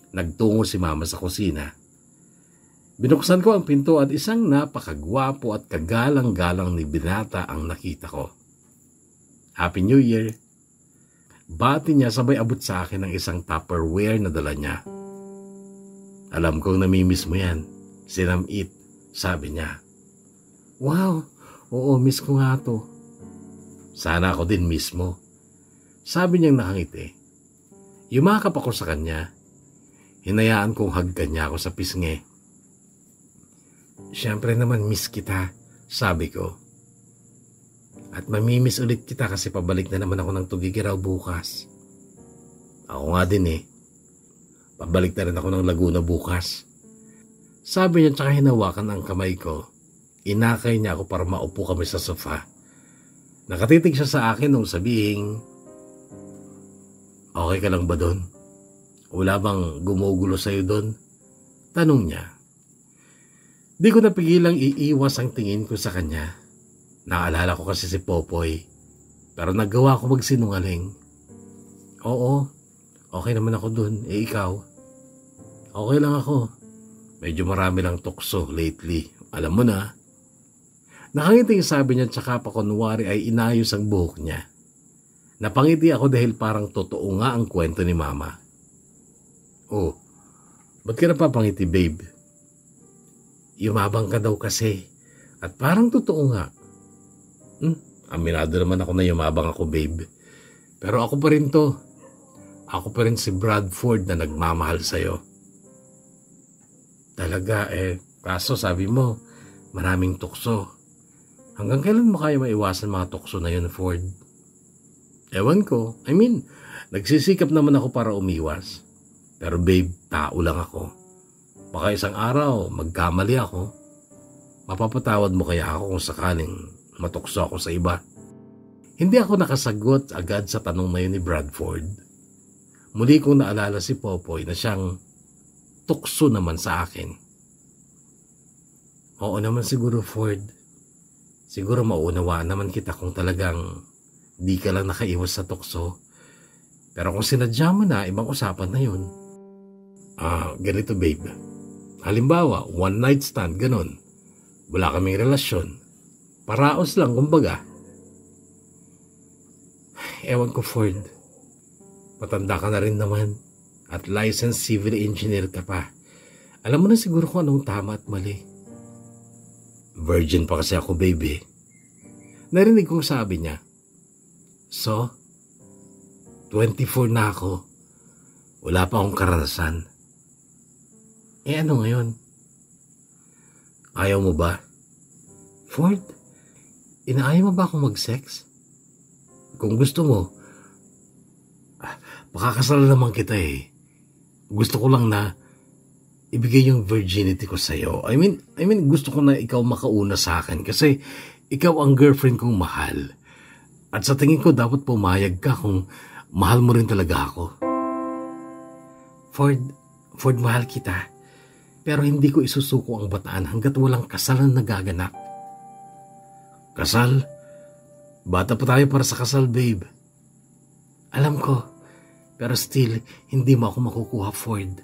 Nagtungo si Mama sa kusina. Binuksan ko ang pinto at isang napakagwapo at kagalang-galang ni binata ang nakita ko. "Happy New Year." Bati niya sabay abot sa akin ng isang Tupperware na dala niya. "Alam kong namimiss mo yan. Sinamit," sabi niya. "Wow, oo, miss ko nga to." "Sana ako din mismo," sabi niyang nakangiti. Yumakap ako sa kanya. Hinayaan kong hagkan niya ako sa pisngi. "Siyempre naman miss kita," sabi ko. "At mamimiss ulit kita kasi pabalik na naman ako ng Tugigaraw bukas." "Ako nga din eh. Pabalik na rin ako ng Laguna bukas," sabi niya tsaka hinawakan ang kamay ko. Inakay niya ako para maupo kami sa sofa. Nakatitig siya sa akin nung sabihing, "Okay ka lang ba doon? Wala bang gumugulo sa'yo doon?" Tanong niya. Di ko napigilang iiwas ang tingin ko sa kanya. Naalala ko kasi si Popoy, pero nagawa ko magsinungaling. "Oo, okay naman ako doon. Eh ikaw?" "Okay lang ako. Medyo marami lang tukso lately. Alam mo na." Nakangiting sabi niya tsaka pa kunwari ay inayos ang buhok niya. Napangiti ako dahil parang totoo nga ang kwento ni Mama. "Oh, ba't ka napapangiti, babe?" "Yumabang ka daw kasi. At parang totoo nga." Aminado naman ako na yumabang ako, babe. Pero ako pa rin to. Ako pa rin si Bradford na nagmamahal sa'yo. "Talaga eh, kaso sabi mo, maraming tukso. Hanggang kailan mo kaya maiwasan mga tukso na yun, Ford?" "Ewan ko. I mean, nagsisikap naman ako para umiwas. Pero babe, tao lang ako. Baka isang araw, magkamali ako. Mapapatawad mo kaya ako kung sakaling matukso ako sa iba?" Hindi ako nakasagot agad sa tanong na yun ni Bradford. Muli kong naalala si Popoy na siyang tukso naman sa akin. "Oo naman siguro, Ford. Siguro maunawaan naman kita kung talagang di ka lang nakaiwas sa tukso. Pero kung sinadya mo na, ibang usapan na yun." Ganito babe. Halimbawa, one night stand, ganun. Wala kaming relasyon. Paraos lang, kumbaga. Ewan ko, Ford. Matanda ka na rin naman. At licensed civil engineer ka pa. Alam mo na siguro kung anong tama at mali. Virgin pa kasi ako, baby. Narinig kong sabi niya, so, 24 na ako. Wala pa akong karanasan. Ano ngayon? Ayaw mo ba? Ford, inaayaw mo ba akong mag-sex? Kung gusto mo, makakasal naman kita eh. Gusto ko lang na ibigay yung virginity ko sa'yo. I mean, gusto ko na ikaw makauna sa akin kasi ikaw ang girlfriend kong mahal. At sa tingin ko, dapat pumayag ka kung mahal mo rin talaga ako. Ford, mahal kita. Pero hindi ko isusuko ang bataan hanggat walang kasal na nagaganap. Kasal? Bata pa tayo para sa kasal, babe. Alam ko, pero still, hindi mo ako makukuha, Ford.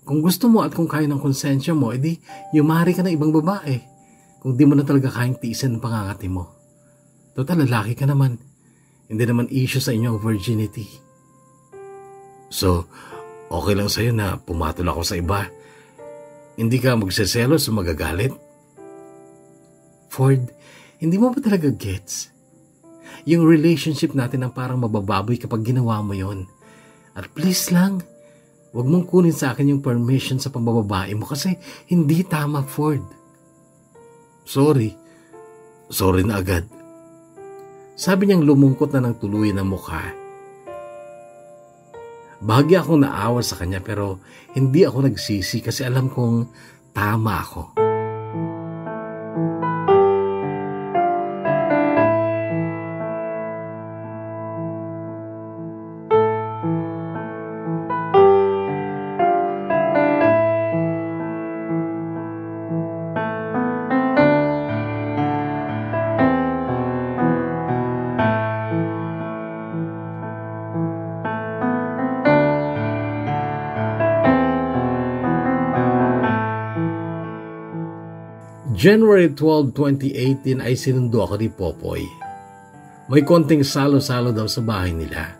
Kung gusto mo at kung kaya ng konsensya mo, edi yumari ka ng ibang babae. Kung di mo na talaga kayang tiisin ang pangangati mo. Total, lalaki ka naman. Hindi naman issue sa inyo ang virginity. So, okay lang sa'yo na pumatol ako sa iba. Hindi ka magseselos o magagalit? Ford, hindi mo ba talaga gets? Yung relationship natin ang parang mabababoy kapag ginawa mo yon. At please lang, huwag mong kunin sa akin yung permission sa pambababae mo kasi hindi tama, Ford. Sorry na agad. Sabi niyang lumungkot na ng tuluyan ang mukha. Bahagya akong naawa sa kanya pero hindi ako nagsisi kasi alam kong tama ako. January 12, 2018 ay sinundo ako ni Popoy. May konting salo-salo daw sa bahay nila.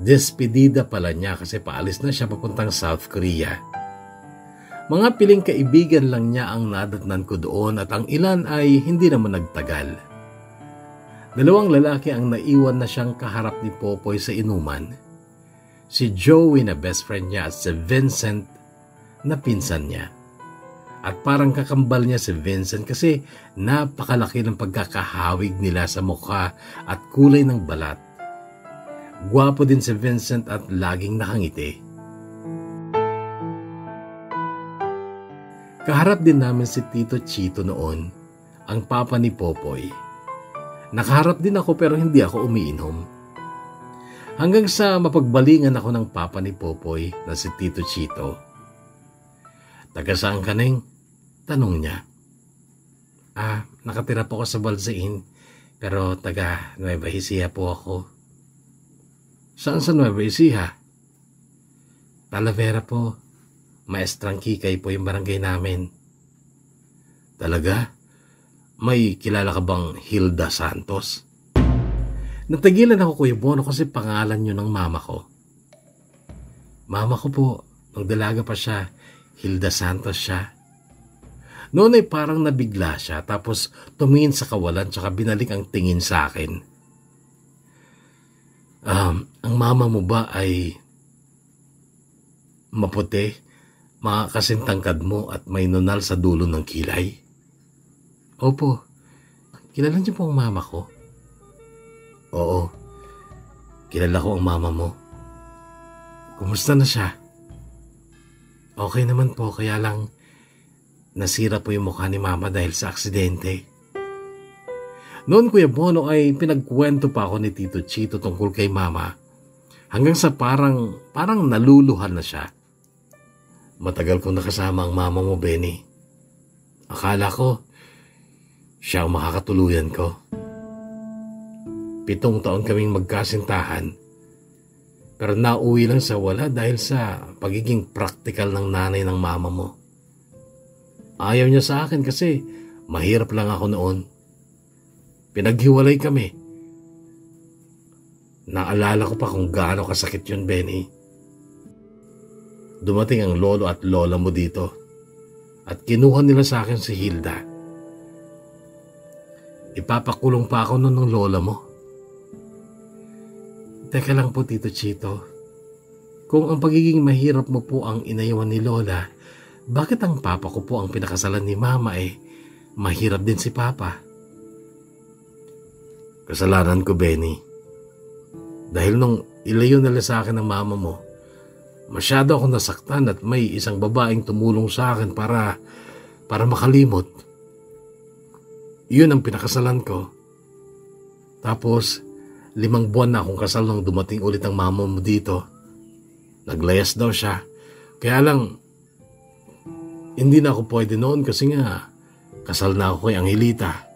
Despedida pala niya kasi paalis na siya papuntang South Korea. Mga piling kaibigan lang niya ang nadatnan ko doon at ang ilan ay hindi naman nagtagal. Dalawang lalaki ang naiwan na siyang kaharap ni Popoy sa inuman. Si Joey na best friend niya at si Vincent na pinsan niya. At parang kakambal niya si Vincent kasi napakalaki ng pagkakahawig nila sa mukha at kulay ng balat. Gwapo din si Vincent at laging nakangiti. Kaharap din namin si Tito Chito noon, ang papa ni Popoy. Nakaharap din ako pero hindi ako umiinom. Hanggang sa mapagbalingan ako ng papa ni Popoy na si Tito Chito. Taga saan ka, Neng? Tanong niya. Nakatira po ako sa Balsain, pero taga Nueva Ecija po ako. Saan sa Nueva Ecija? Talavera po. Maestrang Kikay po yung barangay namin. Talaga? May kilala ka bang Hilda Santos? Natagilan ako, Kuya Bono, kasi pangalan yun ng mama ko. Mama ko po, nung dalaga pa siya, Hilda Santos siya. Noon ay parang nabigla siya tapos tumingin sa kawalan tsaka binalik ang tingin sa akin. Ang mama mo ba ay maputi, makakasintangkad mo at may nunal sa dulo ng kilay? Opo. Kilala niyo po ang mama ko? Oo. Kilala ko ang mama mo. Kumusta na siya? Okay naman po, kaya lang nasira po yung mukha ni mama dahil sa aksidente. Noon, Kuya Bono, ay pinagkwento pa ako ni Tito Chito tungkol kay mama hanggang sa parang naluluhan na siya. Matagal kong nakasama ang mama mo, Benny. Akala ko siya ang makakatuluyan ko. 7 taon kaming magkasintahan Pero nauwi lang sa wala dahil sa pagiging practical ng nanay ng mama mo. Ayaw niya sa akin kasi mahirap lang ako noon. Pinaghiwalay kami. Naalala ko pa kung gaano kasakit yun, Benny. Dumating ang lolo at lola mo dito at kinuha nila sa akin si Hilda. Ipapakulong pa ako noon ng lola mo. Teka lang po, Tito Chito. Kung ang pagiging mahirap mo po ang inayawan ni Lola, bakit ang papa ko po ang pinakasalan ni Mama mahirap din si Papa? Kasalanan ko, Benny. Dahil nung ilayo nila sa akin ng mama mo, masyado akong nasaktan at may isang babaeng tumulong sa akin para makalimot. Yun ang pinakasalan ko. Tapos, 5 buwan na akong kasal nung dumating ulit ang mama mo dito. Naglayas daw siya. Kaya lang, hindi na ako pwede noon kasi nga, kasal na ako kay Angelita,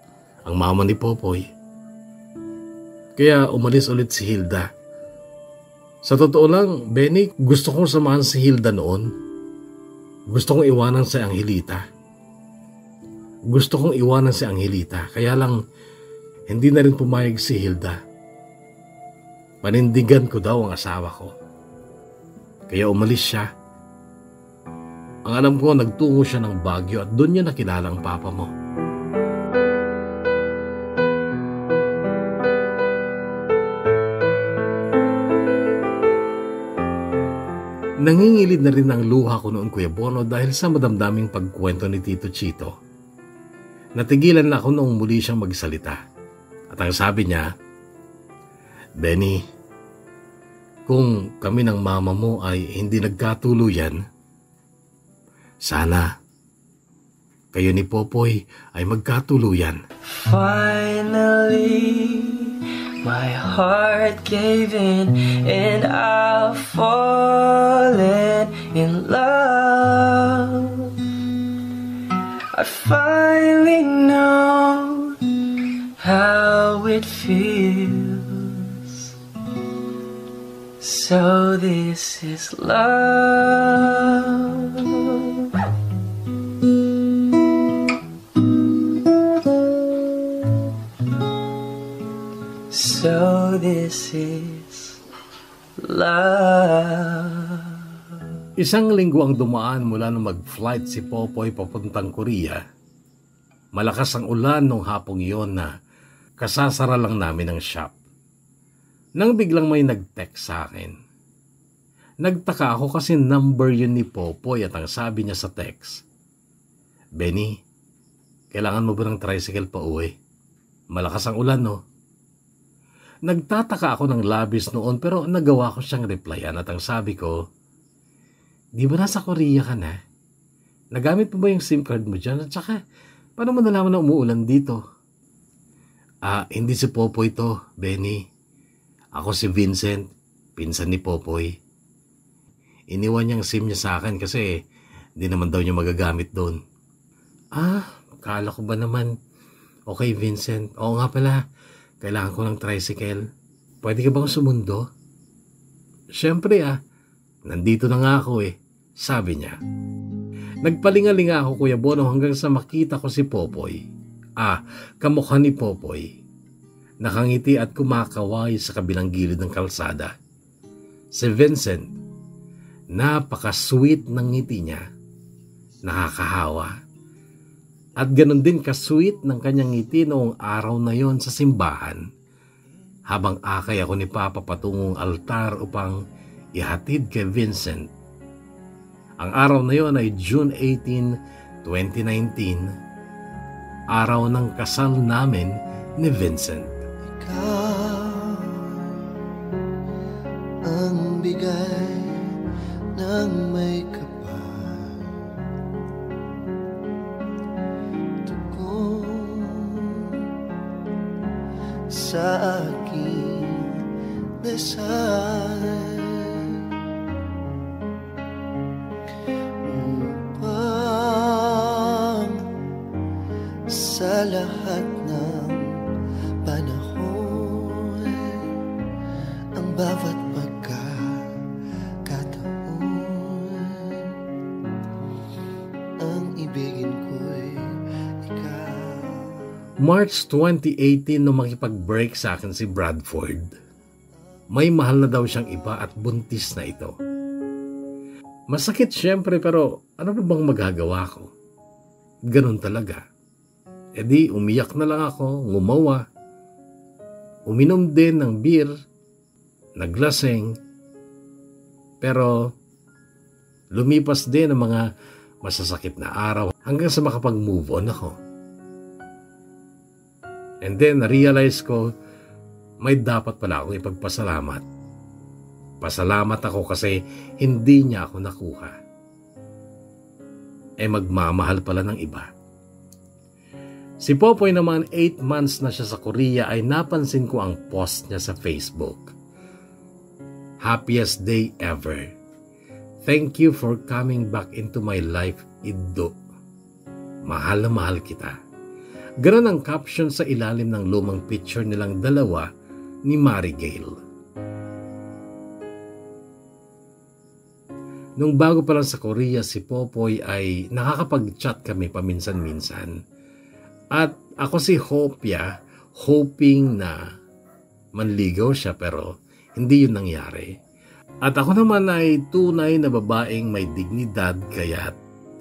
ang mama ni Popoy. Kaya umalis ulit si Hilda. Sa totoo lang, Benny, gusto kong samahan si Hilda noon. Gusto kong iwanan si Angelita. Kaya lang, hindi na rin pumayag si Hilda. Panindigan ko daw ang asawa ko. Kaya umalis siya. Ang alam ko, nagtungo siya ng Baguio at doon niya nakilala ang papa mo. Nangingilid na rin ang luha ko noon, Kuya Bono, dahil sa madamdaming pagkwento ni Tito Chito. Natigilan na ako noong muli siyang magsalita. At ang sabi niya, Benny, kung kami ng mama mo ay hindi nagkatuluyan, sana kayo ni Popoy ay magkatuluyan.
Finally, my heart gave in and I've fallen in love. I finally know how it feels. So this is love. So this is love.
Isang linggo ang dumaan mula nung mag-flight si Popoy papuntang Korea. Malakas ang ulan nung hapong iyon na kasasara lang namin ang shop. Nang biglang may nag-text sa akin. Nagtaka ako kasi number yun ni Popoy at ang sabi niya sa text, Benny, kailangan mo ba ng tricycle pa uwi? Malakas ang ulan, no? Nagtataka ako ng labis noon pero nagawa ko siyang replyan at ang sabi ko, di ba nasa Korea ka na? Nagamit mo ba yung SIM card mo dyan? At saka, paano mo nalaman na umuulan dito? Hindi si Popoy to, Benny. Ako si Vincent, pinsan ni Popoy. Iniwan niyang SIM niya sa akin kasi di naman daw niya magagamit doon. Kala ko ba naman, okay Vincent, oo nga pala, kailangan ko ng tricycle. Pwede ka bang sumundo? Siyempre nandito na nga ako sabi niya. Nagpalingalinga ako, Kuya Bono, hanggang sa makita ko si Popoy. Kamukha ni Popoy. Nakangiti at kumakaway sa kabilang gilid ng kalsada. Si Vincent, napaka-sweet ng ngiti niya. Nakakahawa. At ganun din ka-sweet ng kanyang ngiti noong araw na yon sa simbahan. Habang akay ako ni Papa patungong altar upang ihatid kay Vincent. Ang araw na yon ay June 18, 2019. Araw ng kasal namin ni Vincent.
Ikaw ang bigay ng may kapal, tugon sa aking dasal, upang sa lahat ng panahon ang bawat pagkakataon
March 2018 nung makipag-break sa akin si Bradford, may mahal na daw siyang iba at buntis na ito. Masakit syempre pero ano pa bang magagawa ko? Ganun talaga. E di umiyak na lang ako, ngumawa. Uminom din ng beer, naglasing. Pero lumipas din ang mga masasakit na araw hanggang sa makapag-move on ako. And then na-realize ko may dapat pala akong ipagpasalamat. Pasalamat ako kasi hindi niya ako nakuha. Magmamahal pala ng iba. Si Popoy naman 8 months na siya sa Korea ay napansin ko ang post niya sa Facebook. Happiest day ever. Thank you for coming back into my life, Iddo. Mahal na mahal kita. Ganon ang caption sa ilalim ng lumang picture nilang dalawa ni Marigale. Nung bago pa lang sa Korea si Popoy ay nakakapag-chat kami paminsan-minsan. At ako si Hopia, hoping na manligaw siya pero hindi yun nangyari. At ako naman ay tunay na babaeng may dignidad kaya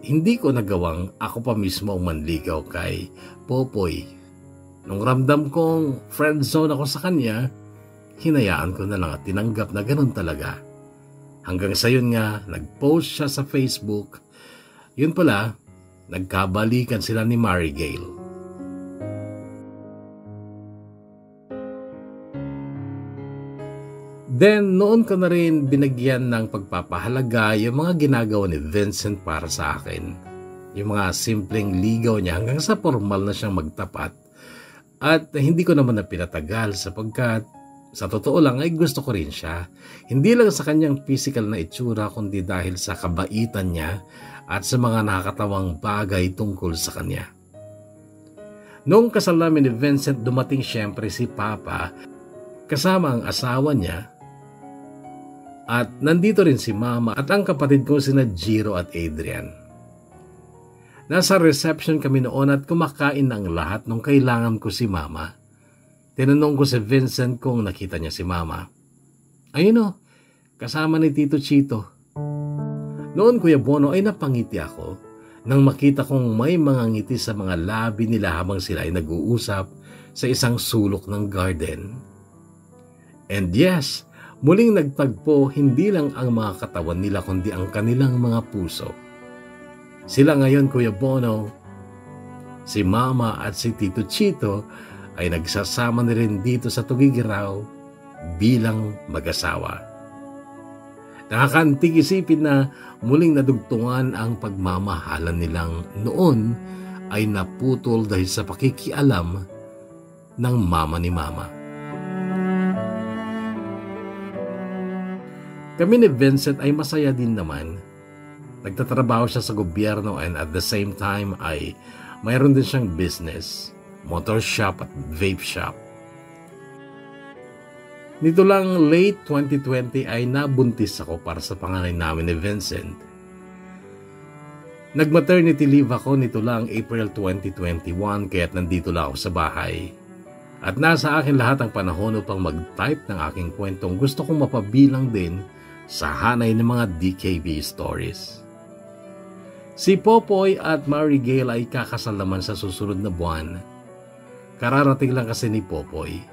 hindi ko nagawang ako pa mismo ang manligaw kay Popoy. Nung ramdam kong friend zone ako sa kanya, hinayaan ko na lang at tinanggap na ganun talaga. Hanggang sa yun nga, nag-post siya sa Facebook. Yun pala, nagkabalikan sila ni Marigale. Then, noon ko na rin binagyan ng pagpapahalaga yung mga ginagawa ni Vincent para sa akin. Yung mga simpleng ligaw niya hanggang sa formal na siyang magtapat. At hindi ko naman na pinatagal sapagkat sa totoo lang ay gusto ko rin siya. Hindi lang sa kanyang physical na itsura kundi dahil sa kabaitan niya at sa mga nakakatawang bagay tungkol sa kanya. Noong kasal namin ni Vincent, dumating siyempre si Papa kasama ang asawa niya. At nandito rin si Mama at ang kapatid ko sina Jiro at Adrian. Nasa reception kami noon at kumakain ng lahat nung kailangan ko si Mama. Tinanong ko si Vincent kung nakita niya si Mama. Ayun o, kasama ni Tito Chito. Noon Kuya Bono ay napangiti ako nang makita kong may mga ngiti sa mga labi nila habang sila ay nag-uusap sa isang sulok ng garden. And yes, muling nagtagpo hindi lang ang mga katawan nila kundi ang kanilang mga puso. Sila ngayon Kuya Bono, si Mama at si Tito Chito ay nagsasama na rin dito sa Tugigaraw bilang mag-asawa. Nakakantig isipin na muling nadugtungan ang pagmamahalan nilang noon ay naputol dahil sa pakikialam ng mama ni Mama. Kami ni Vincent ay masaya din naman. Nagtatrabaho siya sa gobyerno and at the same time ay mayroon din siyang business, motor shop at vape shop. Nito lang late 2020 ay nabuntis ako para sa panganay namin ni Vincent. Nag-maternity leave ako nito lang April 2021 kaya't nandito lang ako sa bahay. At nasa akin lahat ang panahon upang mag-type ng aking kwentong gusto kong mapabilang din sa hanay ng mga DKB stories. Si Popoy at Marigale ay kakasal naman sa susunod na buwan. Kararating lang kasi ni Popoy.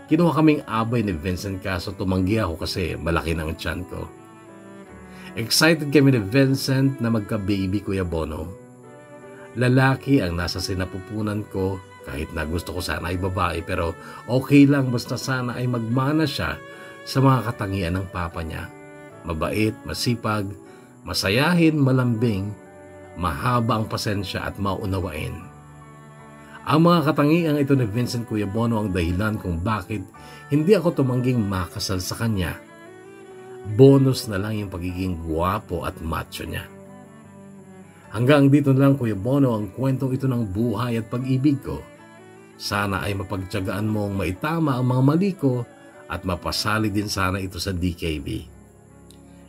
Kinuha kaming abay ni Vincent kaso tumanggi ako kasi malaki ng tiyan ko. Excited kami ni Vincent na magka-baby Kuya Bono. Lalaki ang nasa sinapupunan ko kahit na gusto ko sana ay babae pero okay lang basta sana ay magmana siya sa mga katangian ng papa niya. Mabait, masipag, masayahin, malambing, mahaba ang pasensya at maunawain. Ang mga katangian ito ni Vincent Kuya Bono ang dahilan kung bakit hindi ako tumangging makasal sa kanya. Bonus na lang yung pagiging guwapo at macho niya. Hanggang dito na lang Kuya Bono ang kwentong ito ng buhay at pag-ibig ko. Sana ay mapagtiyagaan mong maitama ang mga mali ko at mapasali din sana ito sa DKB.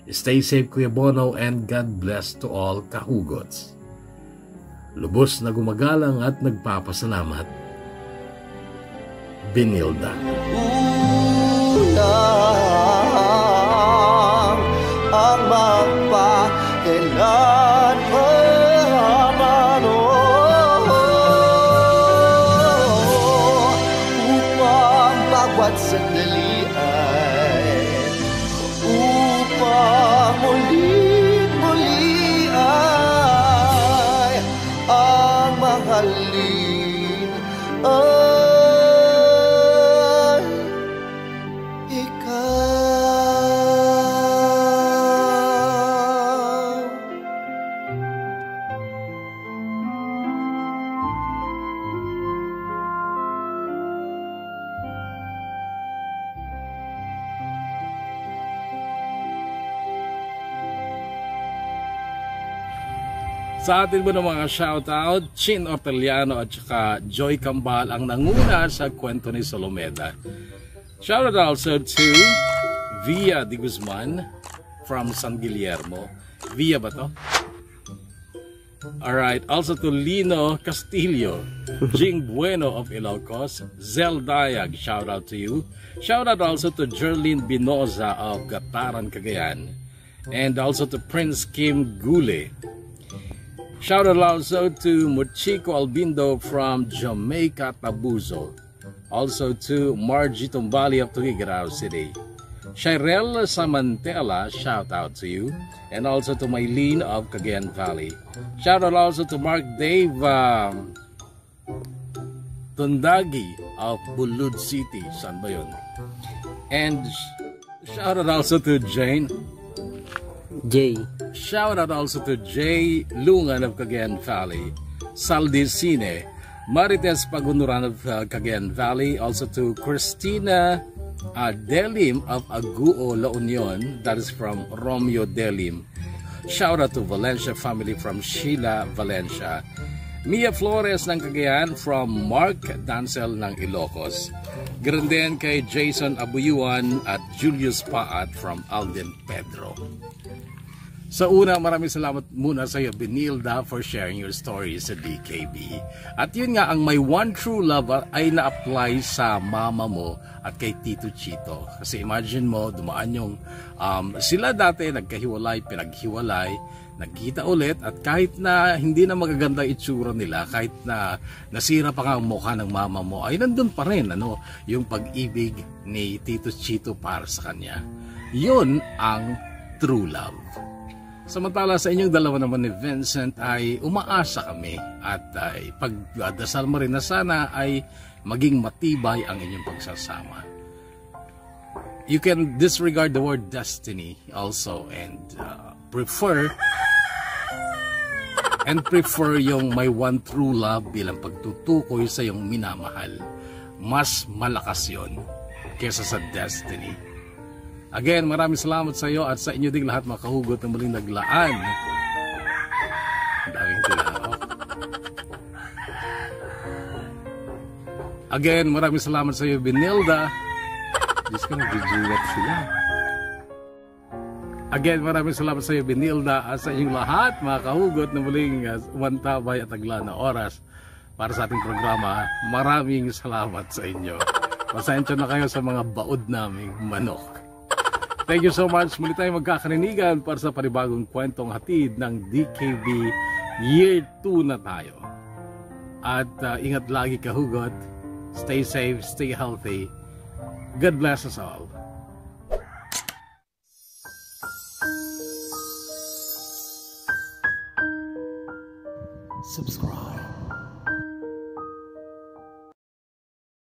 Stay safe Kuya Bono and God bless to all kahugots. Lubos na gumagalang at nagpapasalamat. Benilda.
Ulang ang magpakailan man upang bawat sandali ay upang muli ay ang mahalin ay
Sa atin mo ng mga shoutout, Chin Orteliano at saka Joy Cambal ang nanguna sa kwento ni Solomeda. Shoutout also to Via de Guzman from San Guillermo. Via ba to? Alright, also to Lino Castillo, Jing Bueno of Ilocos, Zel Dayag, shoutout to you. Shoutout also to Jerlyn Binoza of Gataran, Cagayan. And also to Prince Kim Gule. Shoutout also to Mochico Albindo from Jamaica, Tabuzo. Also to Margie Tumbali of Tuguegarao City. Shirel Samantela, shoutout to you. And also to Maylene of Cagayan Valley. Shoutout also to Mark Dave Tundagi of Bulud City. Saan ba yun? And shoutout also to Jane. Shoutout also to Jay Lungan of Cagayan Valley, Saldi Cine, Marites Pagunuran of Cagayan Valley, also to Christina Delim of Aguo, La Union, that is from Romeo Delim. Shoutout to Valencia family from Sheila Valencia. Mia Flores ng Cagayan from Mark Dancel ng Ilocos. Ganoon din kay Jason Abuyuan at Julius Paat from Alden Pedro. Sa una, maraming salamat muna sa iyo, Benilda, for sharing your story sa DKB. At yun nga, ang My One True Love ay na-apply sa mama mo at kay Tito Chito. Kasi imagine mo, dumaan yung sila dati, nagkahiwalay, pinaghiwalay, nagkita ulit, at kahit na hindi na magaganda itsura nila, kahit na nasira pa nga ang mukha ng mama mo, ay nandun pa rin yung pag-ibig ni Tito Chito para sa kanya. Yun ang true love. Samantala sa inyong dalawa naman ni Vincent ay umaasa kami at pagdasal mo rin na sana ay maging matibay ang inyong pagsasama. You can disregard the word destiny also and prefer yung my one true love bilang pagtutukoy sa iyong minamahal. Mas malakas yon kesa sa destiny. Again, maraming salamat sa iyo at sa inyo ding lahat makahugot na muling naglaan. Daming tilao. Again, maraming salamat sa iyo, Benilda. Diyos ko, nagjujuwat sila. Again, maraming salamat sa iyo, Benilda, at sa inyong lahat makahugot na muling umantabay at naglaan na oras para sa ating programa. Maraming salamat sa inyo. Pasensya na kayo sa mga baod naming manok. Thank you so much. Muli tayong magkakarinigan para sa panibagong kwentong hatid ng DKB Year 2 na tayo. At ingat lagi kahugot. Stay safe, stay healthy. God bless us all. Subscribe.